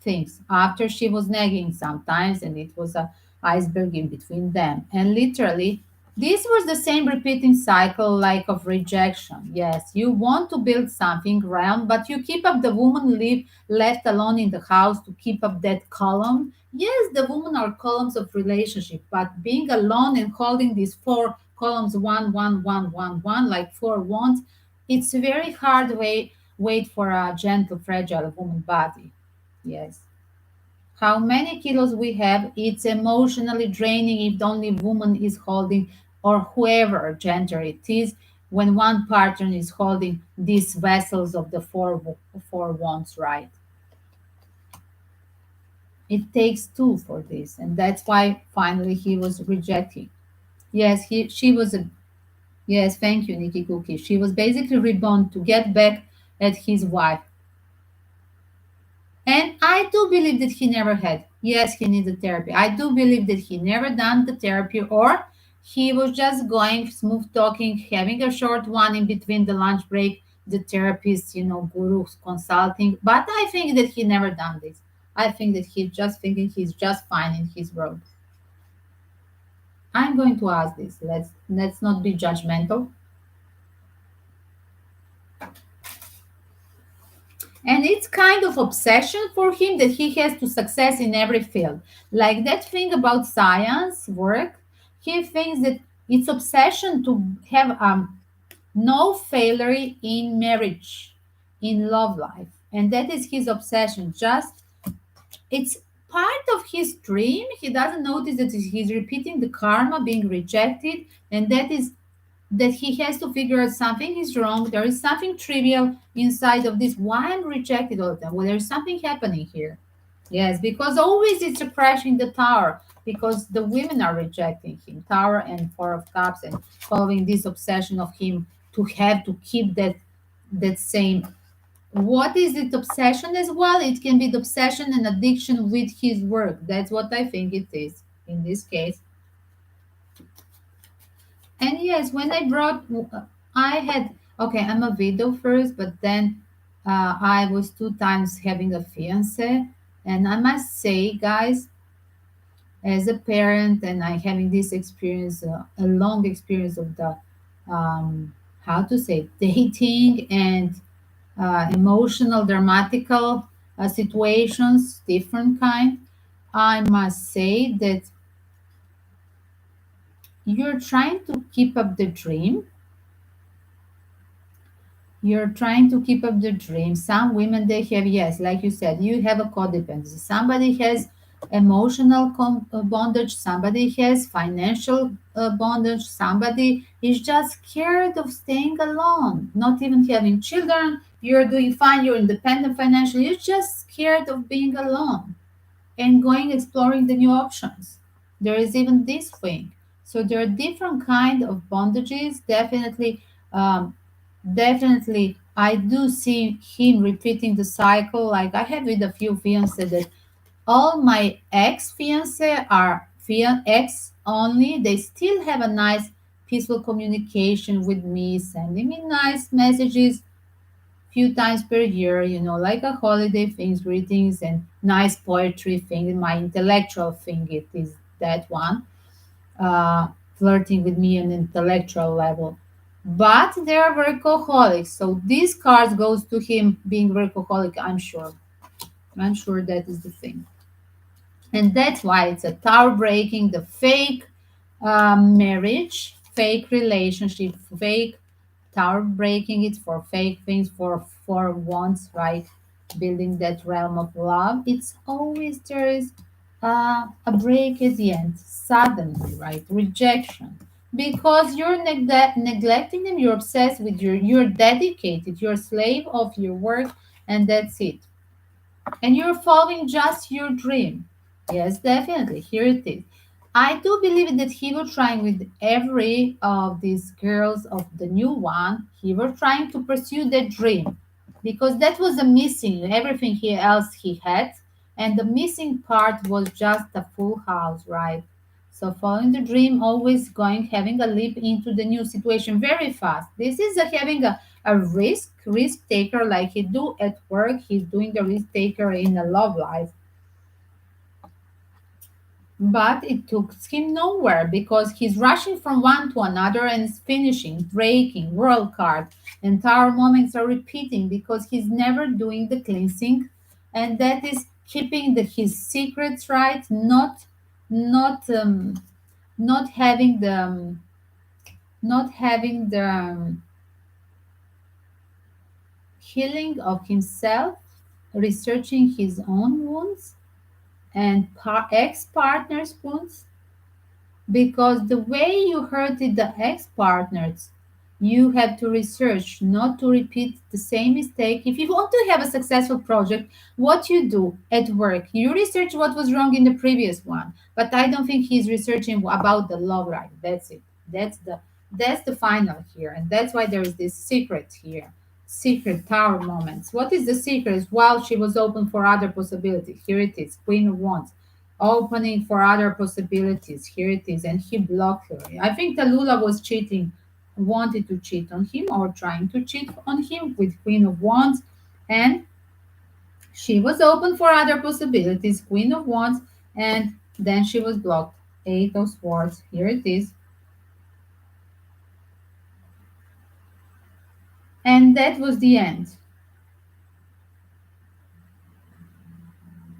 things. After she was nagging sometimes, and it was a iceberg in between them. And literally, this was the same repeating cycle like of rejection. Yes, you want to build something round, but you keep up the woman left alone in the house to keep up that column. Yes, the women are columns of relationship, but being alone and holding these four columns, one, one, one, one, one, like four wands, it's a very hard wait for a gentle, fragile woman body. Yes. How many kilos we have, it's emotionally draining if the only woman is holding, or whoever gender it is, when one partner is holding these vessels of the four wands, right? It takes two for this, and that's why finally he was rejecting. Yes, she was a yes, thank you, Nikki Cookie. She was basically reborn to get back at his wife. And I do believe that he never had. Yes, he needed therapy. I do believe that he never done the therapy, or he was just going smooth talking, having a short one in between the lunch break, the therapist, gurus consulting. But I think that he never done this. I think that he's just thinking he's just fine in his world. I'm going to ask this. Let's not be judgmental. And it's kind of obsession for him that he has to success in every field. Like that thing about science work, he thinks that it's obsession to have no failure in marriage, in love life. And that is his obsession. Just it's part of his dream. He doesn't notice that he's repeating the karma, being rejected, and that he has to figure out something is wrong. There is something trivial inside of this. Why I'm rejected all the time? Well, there's something happening here. Yes, because always it's a crash in the tower because the women are rejecting him. Tower and Four of Cups and following this obsession of him to have to keep that same. What is it obsession as well? It can be the obsession and addiction with his work. That's what I think it is in this case. And yes, when I brought, I had, okay, I'm a widow first, but then I was 2 times having a fiance, and I must say, guys, as a parent, and I having this experience, a long experience of the how to say dating and emotional, dramatical situations, different kind. I must say that you're trying to keep up the dream. You're trying to keep up the dream. Some women, they have, yes, like you said, you have a codependency. Somebody has emotional bondage. Somebody has financial bondage. Somebody is just scared of staying alone, not even having children. You're doing fine. You're independent financially. You're just scared of being alone and going exploring the new options. There is even this thing. So there are different kind of bondages. Um, definitely, I do see him repeating the cycle. Like I have with a few fiancé that all my ex fiancé are ex only. They still have a nice, peaceful communication with me, sending me nice messages few times per year, like a holiday things, greetings, and nice poetry thing. My intellectual thing, it is that one, uh, flirting with me on intellectual level. But they are workaholics, so this card goes to him being workaholic. I'm sure. I'm sure that is the thing, and that's why it's a tower breaking, the fake marriage, fake relationship, fake tower breaking it for fake things, for wants, right? Building that realm of love. It's always there is a break at the end, suddenly, right? Rejection. Because you're neglecting them, you're obsessed with you're dedicated, you're a slave of your work, and that's it, and you're following just your dream. Yes, definitely. Here it is. I do believe that he was trying with every of these girls of the new one. He was trying to pursue that dream because that was a missing everything else he had, and the missing part was just a full house, right? So following the dream, always going, having a leap into the new situation very fast. This is having a risk taker like he do at work. He's doing the risk taker in a love life, but it took him nowhere because he's rushing from one to another and is finishing, breaking, world card. Entire moments are repeating because he's never doing the cleansing, and that is keeping his secrets, right. Not having the not having the healing of himself, researching his own wounds and ex-partner's wounds, because the way you hurted the ex-partners, you have to research not to repeat the same mistake. If you want to have a successful project, what you do at work, you research what was wrong in the previous one. But I don't think he's researching about the love life. That's it. That's the final here, and that's why there is this secret here. Secret tower moments. What is the secret? While she was open for other possibilities, here it is, Queen of Wands, opening for other possibilities. Here it is, and he blocked her. I think Tallulah was cheating, wanted to cheat on him or trying to cheat on him with Queen of Wands, and she was open for other possibilities, Queen of Wands, and then she was blocked. Eight of Swords. Here it is, and that was the end.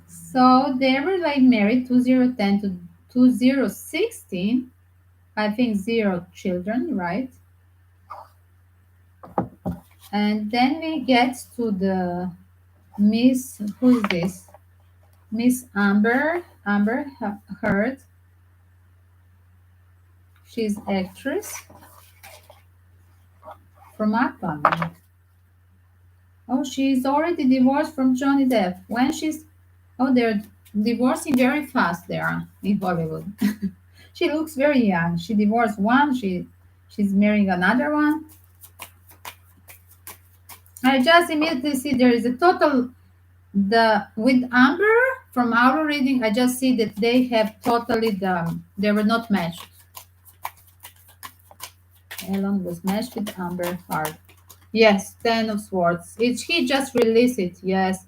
So they were like married 2010 to 2016. I think zero children, right? And then we get to the Miss, who is this? Miss Amber Heard. She's actress from Aquaman. Oh, she's already divorced from Johnny Depp. When she's, oh, they're divorcing very fast there in Hollywood. She looks very young. She divorced one. She's marrying another one. I just immediately see there is a total, the with Amber from our reading. I just see that they have totally they were not matched. Elon was matched with Amber Heard. Yes, Ten of Swords. He just released it. Yes,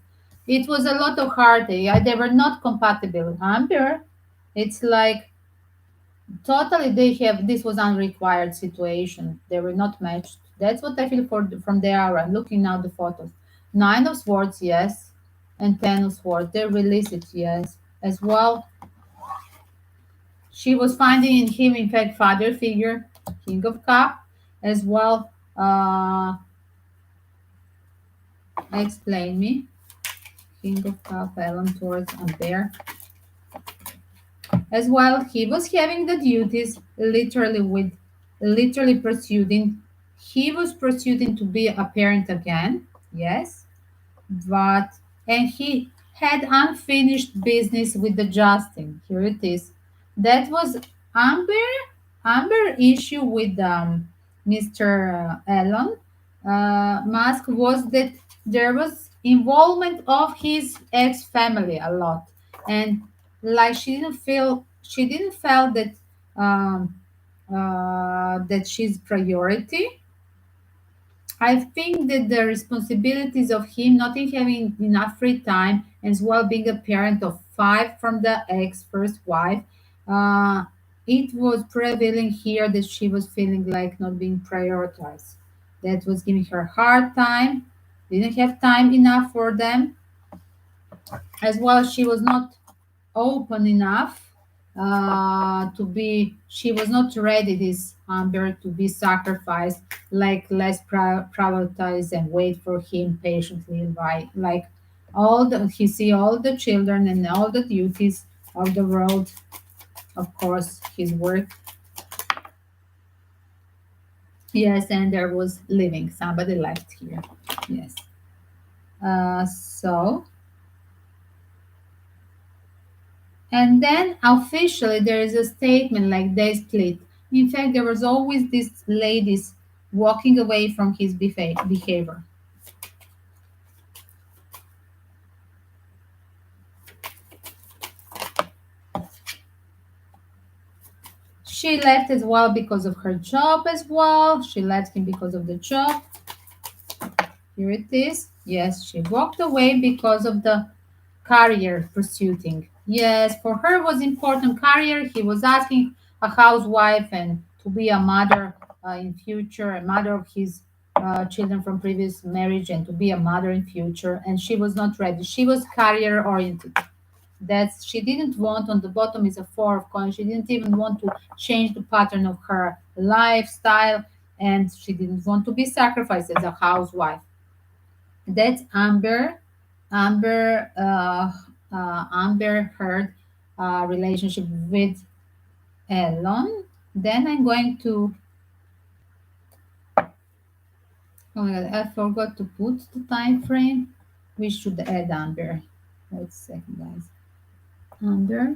it was a lot of heartache. They were not compatible. Amber, it's like totally they have this was unrequired situation. They were not matched. That's what I feel from the aura. I'm looking now the photos. Nine of Swords, yes, and Ten of Swords. They released it, yes, as well. She was finding in him, in fact, father figure, King of Cup, as well. Explain me. King of Cup, Elon towards Ampere. As well, he was having the duties literally pursuing. He was pursuing to be a parent again, yes, but and he had unfinished business with the Justin. Here it is. That was Amber Amber issue with Mr. Elon Musk was that there was involvement of his ex family a lot, and like she didn't feel that um, that she's priority. I think that the responsibilities of him not having enough free time, as well being a parent of five from the ex first wife, uh, it was prevailing here that she was feeling like not being prioritized. That was giving her hard time. Didn't have time enough for them. As well, she was not open enough to be she was not ready this Amber to be sacrificed like less prioritize and wait for him patiently right like all the he see all the children and all the duties of the road, of course his work, yes, and there was living somebody left here, yes, so and then officially there is a statement like they split. In fact, there was always these ladies walking away from his behavior. She left as well because of her job as well. She left him because of the job. Here it is. Yes, she walked away because of the career pursuing. Yes, for her was important career. He was asking a housewife and to be a mother in future, a mother of his children from previous marriage, and to be a mother in future. And she was not ready. She was career oriented. That's she didn't want on the bottom is a four of coins. She didn't even want to change the pattern of her lifestyle, and she didn't want to be sacrificed as a housewife. That's Amber, Amber Heard relationship with Elon. Then I'm going to. Oh my god, I forgot to put the time frame. We should add Amber. Wait a second, guys. Amber,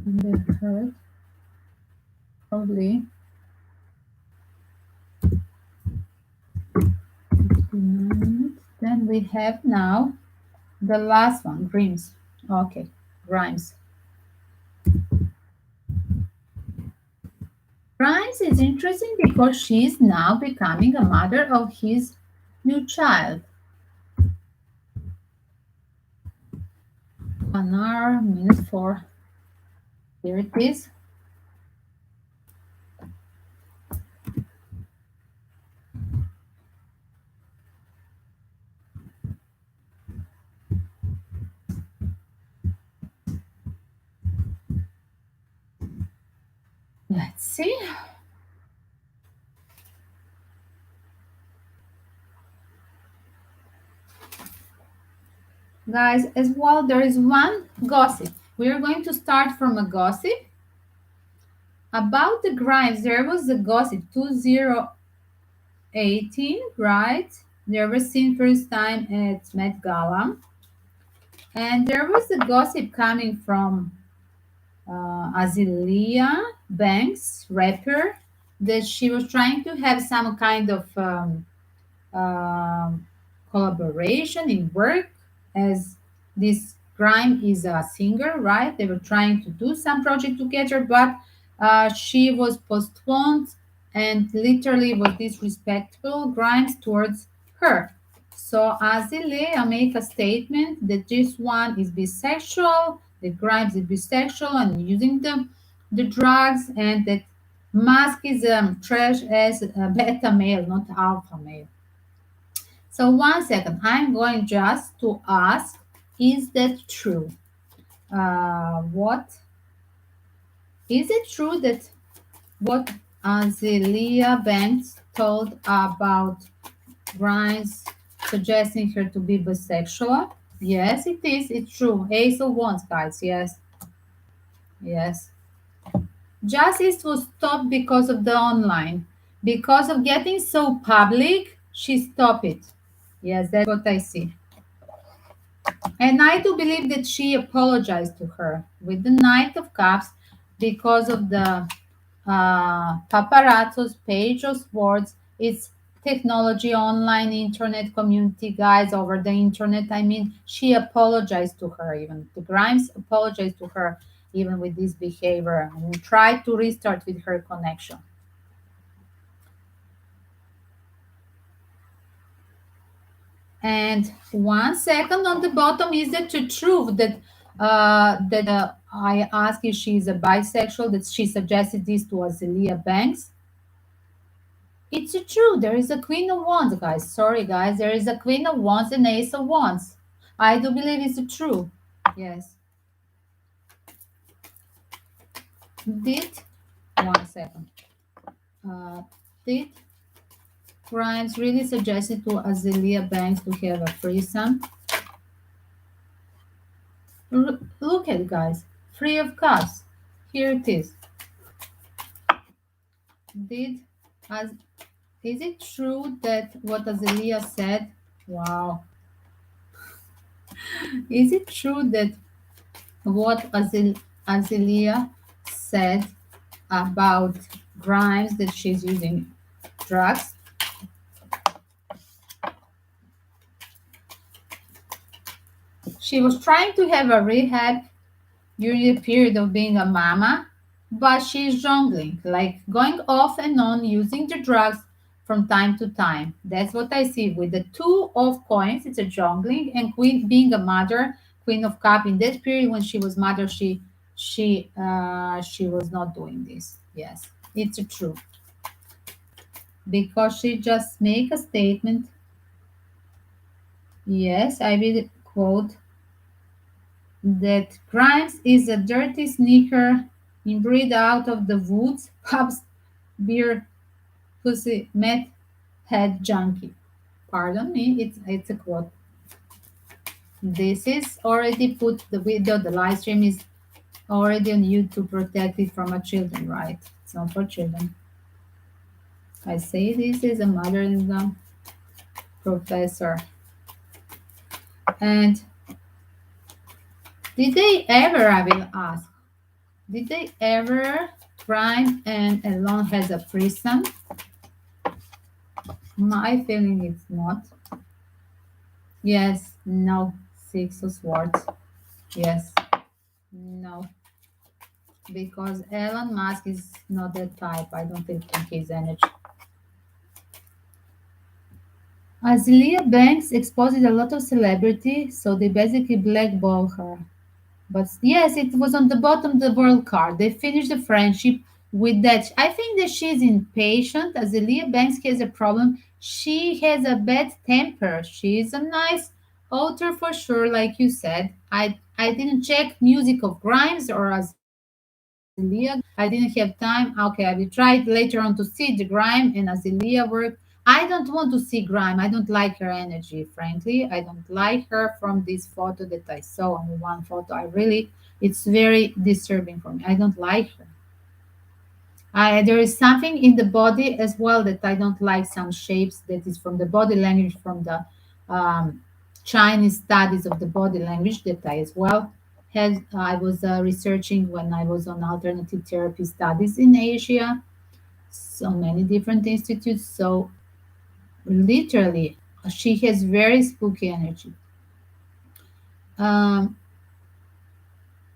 Amber Heard, probably. Then we have now the last one, Grimes. Okay, Grimes. Grimes is interesting because she's now becoming a mother of his new child. 1 hour, minute 4. Here it is. Let's see. Guys, as well, there is one gossip. We are going to start from a gossip. About the Grimes, there was a gossip 2018, right? They were seen first time at Met Gala. And there was a gossip coming from Azealia Banks, rapper, that she was trying to have some kind of um, collaboration in work, as this Grime is a singer, right? They were trying to do some project together, but She was postponed and literally was disrespectful Grimes towards her. So Azalea make a statement that this one is bisexual, that Grimes is bisexual and using the drugs, and that Musk is trash as a beta male, not alpha male. So one second, I'm going just to ask, is that true? What is it true that what Azealia Banks told about Grimes suggesting her to be bisexual? Yes, it is. It's true. Ace of Wands, guys. Yes, yes. Justice was stopped because of the online. Because of getting so public, she stopped it. Yes, that's what I see. And I do believe that she apologized to her with the Knight of Cups because of the paparazzo's page of sports. It's technology, online, internet community, guys over the internet. I mean, she apologized to her, even the Grimes apologized to her, even with this behavior, and tried to restart with her connection. And one second on the bottom, is that the truth that I asked if she's a bisexual, that she suggested this to Azealia Banks. It's true. There is a Queen of Wands, guys. Sorry, guys. There is a Queen of Wands and Ace of Wands. I do believe it's true. Yes. Did one second. Uh, did Grimes really suggested to Azealia Banks to have a threesome? Look at it, guys. Three of Cups. Here it is. Did as is it true that what Azealia said? Wow. Is it true that what Azealia said about Grimes, that she's using drugs? She was trying to have a rehab during the period of being a mama, but she's jongling, like going off and on using the drugs from time to time. That's what I see with the two of coins. It's a jongling, and queen being a mother, queen of cup. In that period when she was mother, she was not doing this. Yes, it's true because she just make a statement. Yes, I will quote that Grimes is a dirty sneaker inbred out of the woods, pubs, beer, pussy, meth, head junkie. Pardon me, it's a quote. This is already put the video, the live stream is already on YouTube, protected from a children, right? It's not for children. I say this is a mother-in-law professor. And did they ever, I will ask, did they ever, Crime and Elon has a threesome? My feeling is not. Yes, no. Six of Swords. Yes, no. Because Elon Musk is not that type. I don't think his energy. Azealia Banks exposed a lot of celebrity, so they basically blackball her. But yes, it was on the bottom of the world card. They finished the friendship with that. I think that she's impatient. Azealia Banks has a problem. She has a bad temper. She's a nice author for sure, like you said. I didn't check music of Grimes or Azealia. I didn't have time. Okay, I will try it later on to see the Grime and Azealia work. I don't want to see Grime. I don't like her energy, frankly. I don't like her from this photo that I saw on one photo. It's very disturbing for me. I don't like her. There is something in the body as well that I don't like, some shapes that is from the body language, from the um, Chinese studies of the body language that I as well had. I was researching when I was on alternative therapy studies in Asia, so many different institutes. So literally, she has very spooky energy. Um,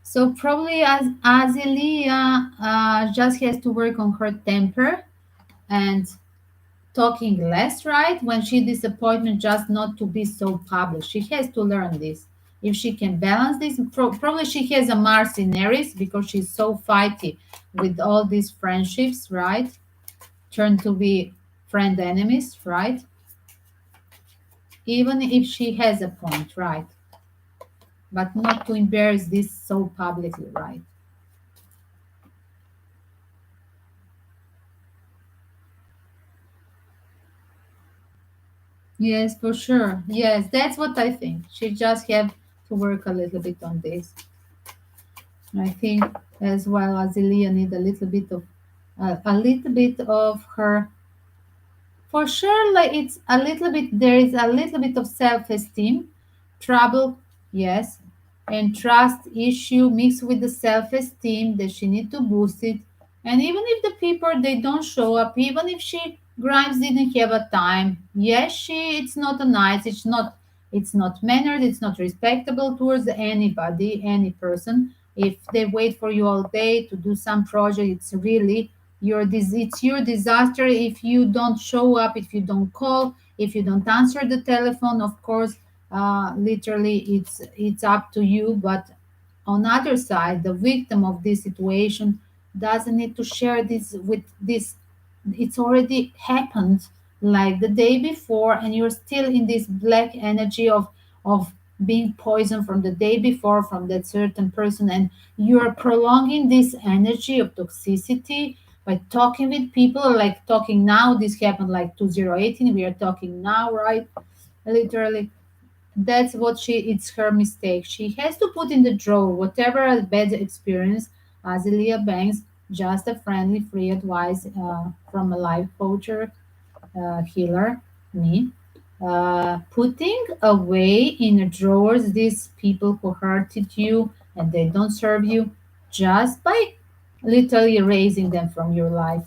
So probably as Azealia just has to work on her temper and talking less, right? When she disappointment, just not to be so public. She has to learn this. If she can balance this, probably she has a Mars in Aries because she's so fighty with all these friendships, right? Turn to be friend enemies, right? Even if she has a point, right? But not to embarrass this so publicly, right? Yes, for sure. Yes, that's what I think. She just have to work a little bit on this. I think as well as Elia need a little bit of her. For sure, like it's a little bit. There is a little bit of self-esteem trouble, yes, and trust issue mixed with the self-esteem that she need to boost it. And even if the people they don't show up, even if she Grimes didn't have a time, yes, she it's not a nice, it's not mannered, it's not respectable towards anybody, any person. If they wait for you all day to do some project, it's really it's your disaster if you don't show up, if you don't call, if you don't answer the telephone. Of course, literally it's up to you, but on the other side, the victim of this situation doesn't need to share this with this. It's already happened like the day before, and you're still in this black energy of being poisoned from the day before from that certain person, and you're prolonging this energy of toxicity by talking with people like talking now. This happened like 2018, we are talking now, right? Literally, that's what it's her mistake. She has to put in the drawer whatever a bad experience. Azealia Banks, just a friendly, free advice from a life coach, healer, me. Putting away in drawers these people who hurted you and they don't serve you, just by literally erasing them from your life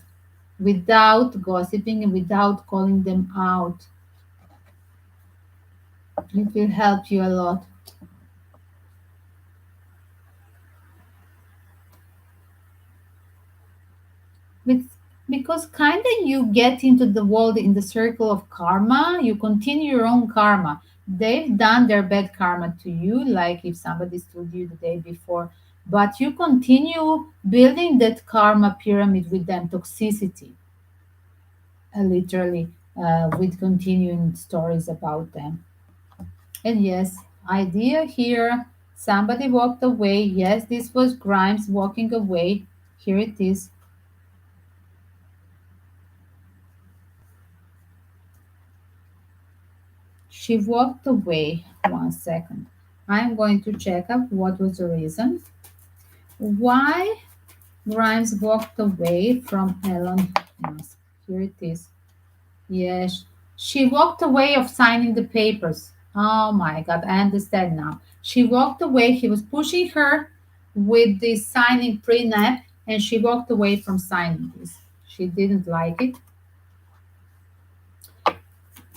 without gossiping and without calling them out. It will help you a lot. With, because kind of you get into the world in the circle of karma, you continue your own karma. They've done their bad karma to you, like if somebody stood you the day before, but you continue building that karma pyramid with them, toxicity, literally, with continuing stories about them. And yes, idea here, somebody walked away. Yes, this was Grimes walking away. Here it is. She walked away. One second. I'm going to check up what was the reason. Why Grimes walked away from Elon Musk. Here it is. Yes. She walked away of signing the papers. Oh my God, I understand now. She walked away. He was pushing her with the signing prenup, and she walked away from signing this. She didn't like it.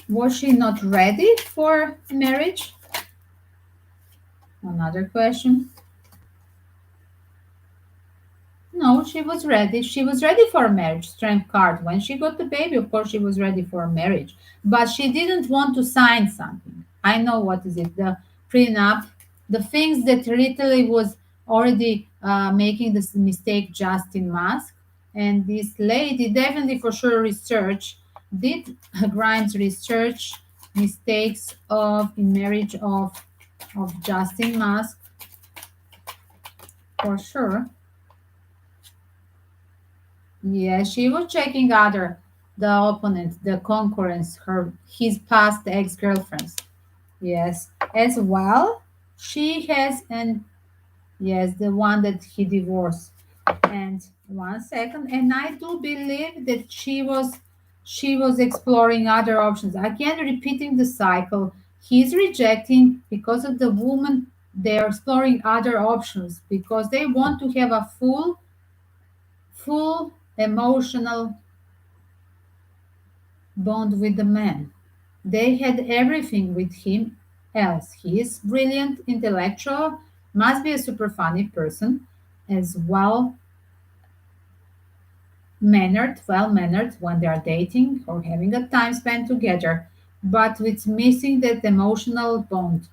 Was she not ready for marriage? Another question. No, she was ready. She was ready for marriage. Strength card. When she got the baby, of course, she was ready for marriage. But she didn't want to sign something. I know what is it. The prenup, the things that literally was already making this mistake Justin Musk. And this lady definitely for sure research, did Grimes research mistakes of in marriage of Justin Musk for sure. Yeah, she was checking the opponents, the concurrents, his past ex-girlfriends. Yes, as well. She has and yes, the one that he divorced. And one second, and I do believe that she was exploring other options. Again, repeating the cycle. He's rejecting because of the woman. They're exploring other options because they want to have a full emotional bond with the man. They had everything with him else. He is brilliant, intellectual. Must be a super funny person, as well mannered when they are dating or having a time spent together, but it's missing that emotional bond.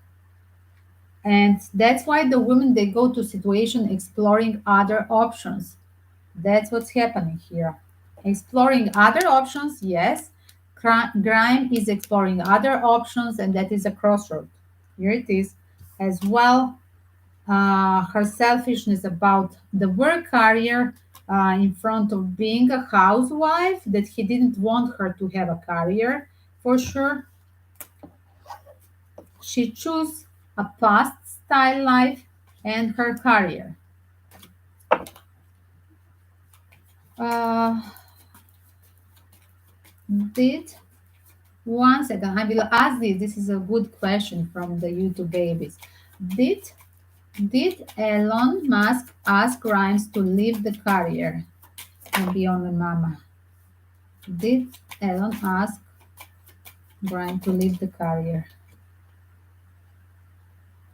And that's why the women they go to situation exploring other options. That's what's happening here. Exploring other options, yes. Grime is exploring other options, and that is a crossroad. Here it is. As well, her selfishness about the work career in front of being a housewife, that he didn't want her to have a career for sure. She chose a past style life and her career. Uh, did One second, I will ask this. This is a good question from the YouTube babies. Did did Elon Musk ask Grimes to leave the career and be on the mama? Did Elon ask Grimes to leave the career?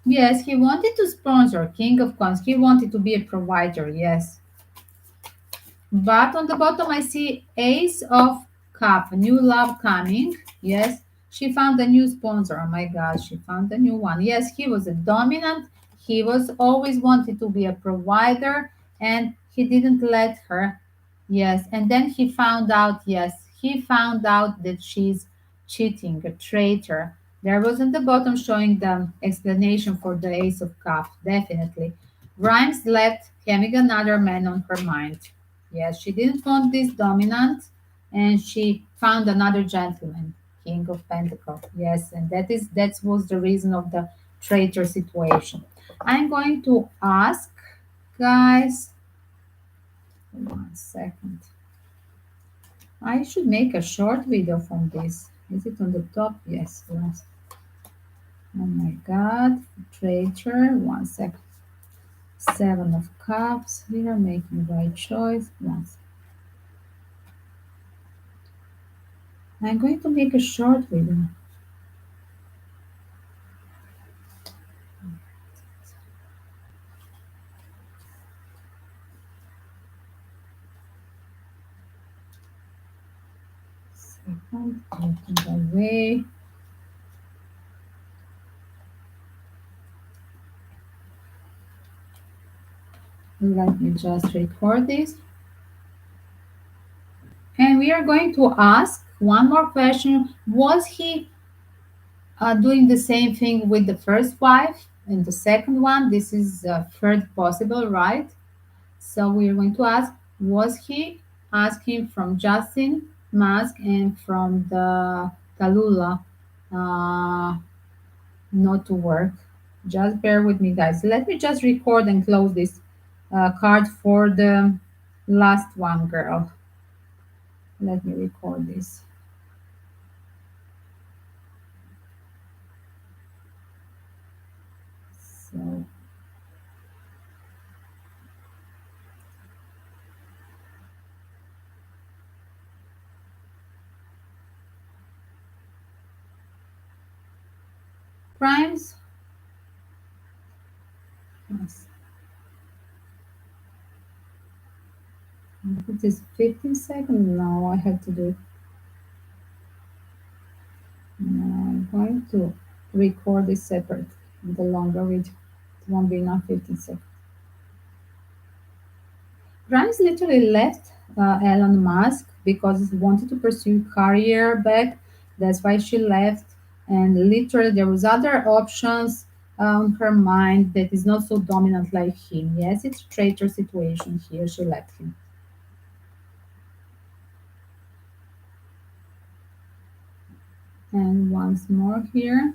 Yes, he wanted to sponsor King of Coins. He wanted to be a provider. Yes, but on the bottom, I see Ace of Cup, new love coming. Yes, she found a new sponsor. Oh my God, she found a new one. Yes, he was a dominant. He was always wanted to be a provider, and he didn't let her. Yes, and then he found out. Yes, he found out that she's cheating, a traitor. There was on the bottom showing the explanation for the Ace of Cups. Definitely, Grimes left having another man on her mind. Yes, she didn't want this dominant, and she found another gentleman, King of Pentacles. Yes, and that was the reason of the traitor situation. I'm going to ask, guys. One second. I should make a short video from this. Is it on the top? Yes. Yes. Oh my God, traitor. One second. Seven of Cups. We are making right choice. One second. I'm going to make a short video. Second, getting away. Let me just record this. And we are going to ask one more question. Was he doing the same thing with the first wife and the second one? This is third possible, right? So we are going to ask, was he asking from Justin Musk and from the Talula not to work? Just bear with me, guys. Let me just record and close this card for the last one, girl. Let me record this. So, primes. Yes. Put this 15 seconds. No, I have to do it. No, I'm going to record this separate. The longer video. It won't be enough 15 seconds. Grimes literally left Elon Musk because he wanted to pursue career back. That's why she left. And literally, there was other options on her mind that is not so dominant like him. Yes, it's a traitor situation here. She left him. And once more here.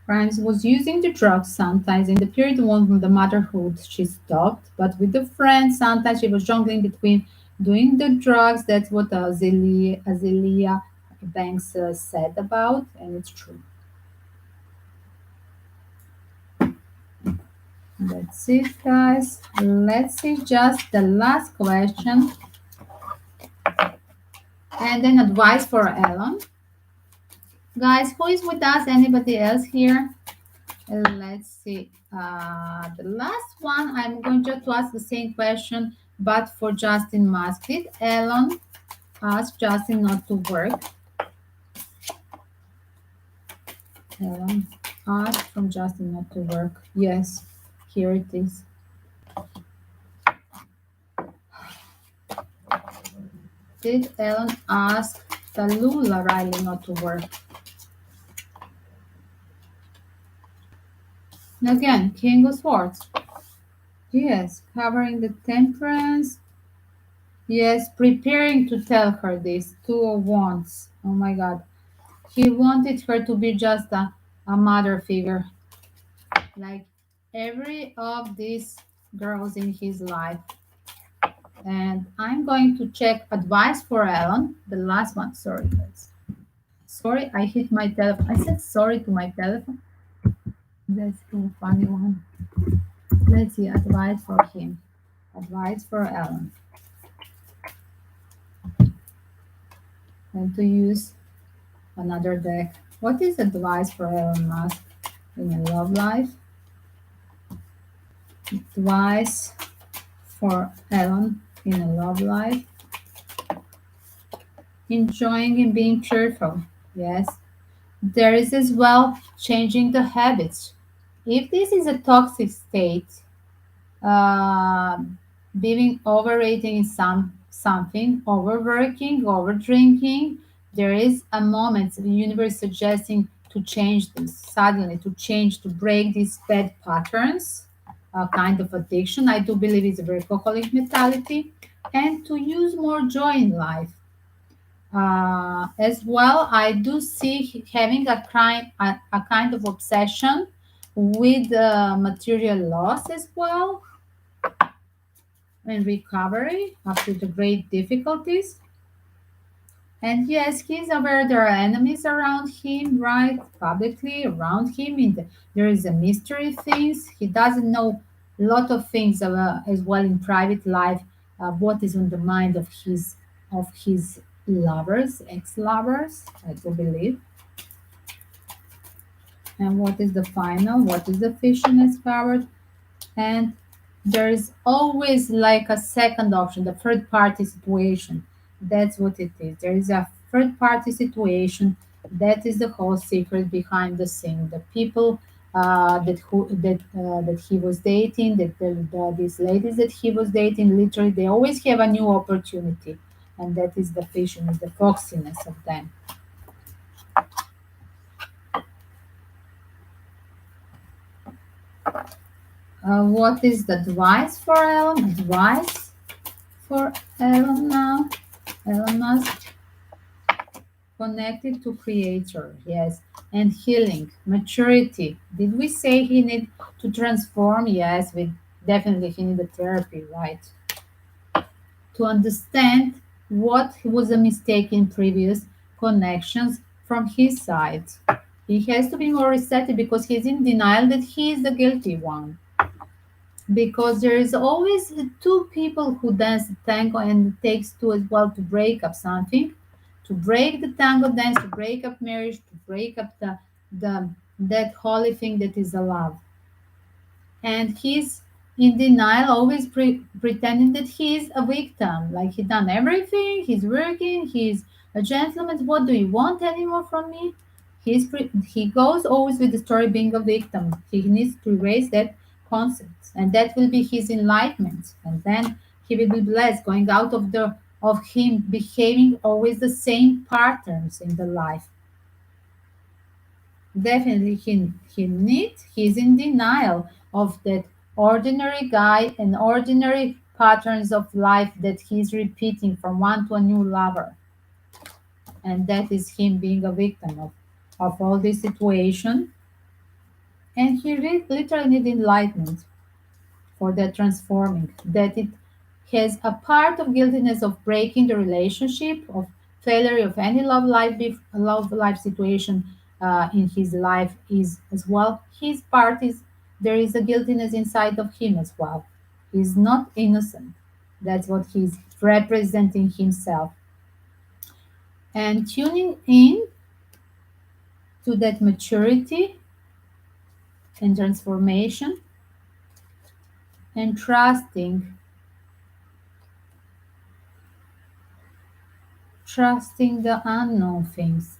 Grimes was using the drugs sometimes. In the period one from the motherhood, she stopped. But with the friends, sometimes she was juggling between doing the drugs. That's what Azealia Banks said about, and it's true. That's it, guys. Let's see just the last question. And then advice for Elon. Guys, who is with us? Anybody else here? Let's see. The last one, I'm going to ask the same question, but for Justin Musk. Did Elon ask Justin not to work? Elon asked from Justin not to work. Yes, here it is. Did Elon ask Tallulah Riley not to work? And again, King of Swords. Yes, covering the temperance. Yes, preparing to tell her this. Two of Wands. Oh my God. He wanted her to be just a mother figure. Like every of these girls in his life. And I'm going to check advice for Elon. The last one. Sorry, guys. Sorry, I hit my telephone. I said sorry to my telephone. That's too funny one. Let's see, advice for him. Advice for Elon. And to use another deck. What is advice for Elon Musk in a love life? Advice for Elon in a love life. Enjoying and being cheerful. Yes. There is as well changing the habits. If this is a toxic state, uh, being overeating in something, overworking, over drinking, there is a moment the universe suggesting to change this suddenly, to change, to break these bad patterns, a kind of addiction. I do believe it's a workaholic mentality, and to use more joy in life. As well, I do see having a kind of obsession with material loss as well and recovery after the great difficulties. And yes, he's aware there are enemies around him, right? Publicly around him. There is a mystery things. He doesn't know a lot of things as well in private life. What is on the mind of his lovers, ex-lovers, I do believe. And what is the final? What is the fishness card? And there is always like a second option, the third party situation. That's what it is. There is a third party situation. That is the whole secret behind the scene. The people that he was dating, these ladies that he was dating, literally, they always have a new opportunity, and that is the fishiness, the foxiness of them. What is the advice for Elon? Advice for Elon now? Elon Musk connected to creator, yes, and healing, maturity. Did we say he need to transform? Yes, we definitely he need a therapy, right? To understand what was a mistake in previous connections from his side. He has to be more receptive because he's in denial that he is the guilty one. Because there is always two people who dance the tango, and it takes two as well to break up something, to break the tango dance, to break up marriage, to break up the that holy thing that is a love. And he's in denial, always pretending that he is a victim, like he done everything, he's working, he's a gentleman. What do you want anymore from me? He goes always with the story being a victim. He needs to erase that concept, and that will be his enlightenment. And then he will be blessed, going out of him behaving always the same patterns in the life. Definitely, he's in denial of that ordinary guy and ordinary patterns of life that he's repeating from one to a new lover. And that is him being a victim of all this situation. And he literally needs enlightenment for that transforming, that it has a part of guiltiness of breaking the relationship, of failure of any love life situation in his life is as well. His part is there is a guiltiness inside of him as well. He's not innocent. That's what he's representing himself. And tuning in to that maturity and transformation and trusting the unknown things.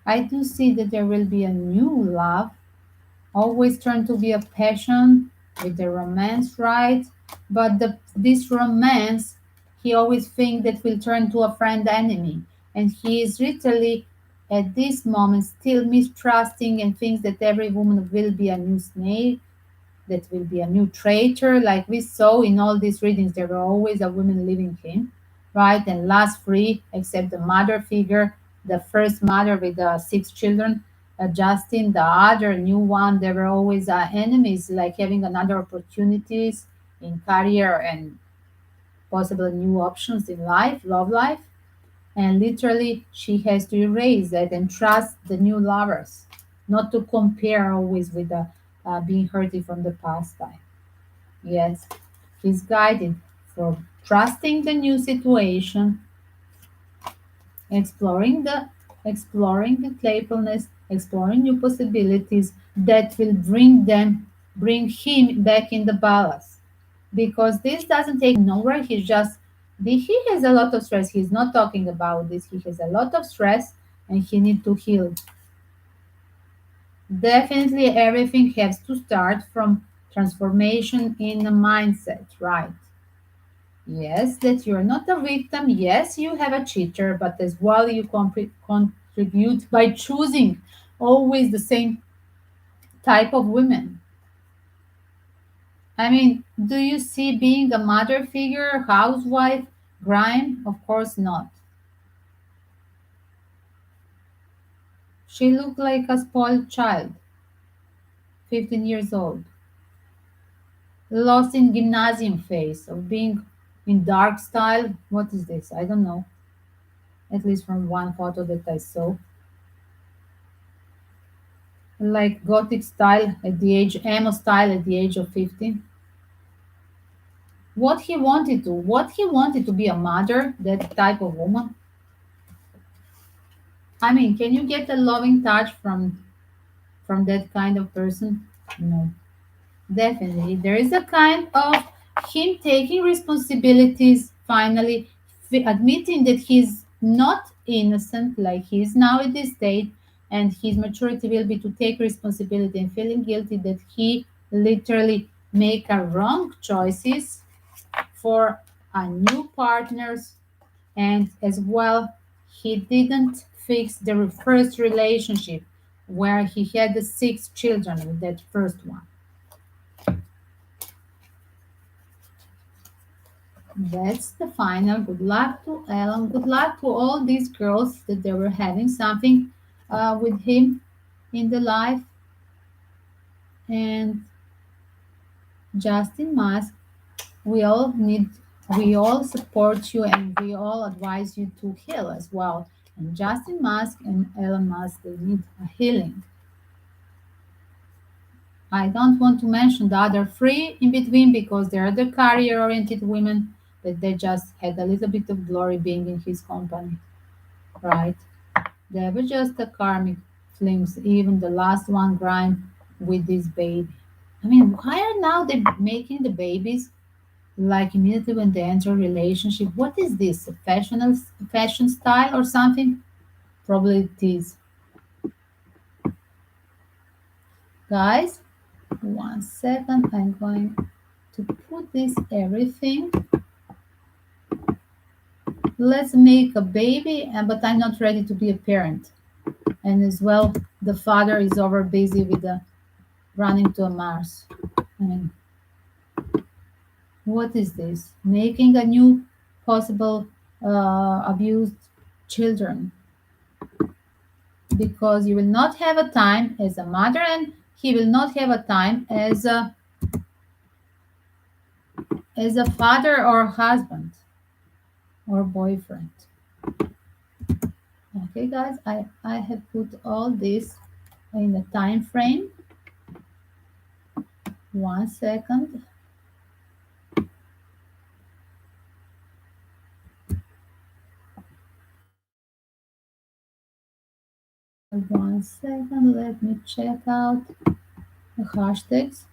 I do see that there will be a new love, always turn to be a passion with the romance, right? But this romance, he always think that will turn to a friend enemy, and he is literally at this moment still mistrusting and thinks that every woman will be a new snake, that will be a new traitor. Like we saw in all these readings, there were always a woman leaving him, right? And last three, except the mother figure, the first mother with the six children, Justine, the other new one, they were always enemies, like having another opportunities in career and possible new options in life, love life. And literally, she has to erase that and trust the new lovers, not to compare always with the being hurted from the past time. Yes, he's guided for trusting the new situation, exploring the playfulness, exploring new possibilities that will bring him back in the balance. Because this doesn't take nowhere. He has a lot of stress. He's not talking about this. He has a lot of stress and he needs to heal. Definitely everything has to start from transformation in the mindset, right? Yes, that you're not a victim. Yes, you have a cheater, but as well you contribute by choosing always the same type of women. I mean, do you see being a mother figure, housewife, grime? Of course not. She looked like a spoiled child, 15 years old, lost in gymnasium phase of being in dark style. What is this? I don't know. At least from one photo that I saw. Like gothic style at the age, emo style at the age of 15. What he wanted to be a mother, that type of woman. I mean, can you get a loving touch from that kind of person? No. Definitely. There is a kind of him taking responsibilities, finally admitting that he's not innocent, like he is now at this state, and his maturity will be to take responsibility and feeling guilty that he literally make a wrong choices for a new partners, and as well he didn't fix the first relationship where he had the six children with that first one. That's the final. Good luck to Ellen. Good luck to all these girls that they were having something with him in the life. And Justin Musk, we all need, we all support you and we all advise you to heal as well. And Justin Musk and Elon Musk, they need a healing. I don't want to mention the other three in between because they are the career oriented women that they just had a little bit of glory being in his company, right? They were just the karmic flames, even the last one grime with this baby. I mean, why are now they making the babies like immediately when they enter a relationship? What is this? A fashion style or something? Probably it is. Guys, 1 second. I'm going to put this everything. Let's make a baby, but I'm not ready to be a parent. And as well, the father is over busy with the running to a Mars. I mean, what is this? Making a new possible abused children because you will not have a time as a mother and he will not have a time as a father or husband or boyfriend. Okay, guys, I have put all this in a time frame. One second. One second. Let me check out the hashtags.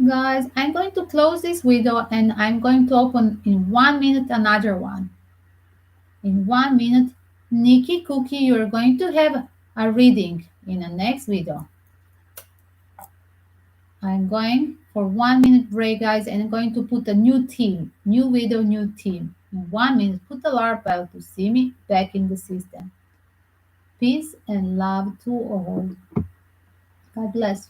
Guys, I'm going to close this window and I'm going to open in 1 minute another one. In 1 minute, Nikki Cookie, you're going to have a reading in the next video. I'm going for 1 minute break, guys, and I'm going to put a new theme, new video, new theme. In 1 minute, put the alarm bell to see me back in the system. Peace and love to all. God bless.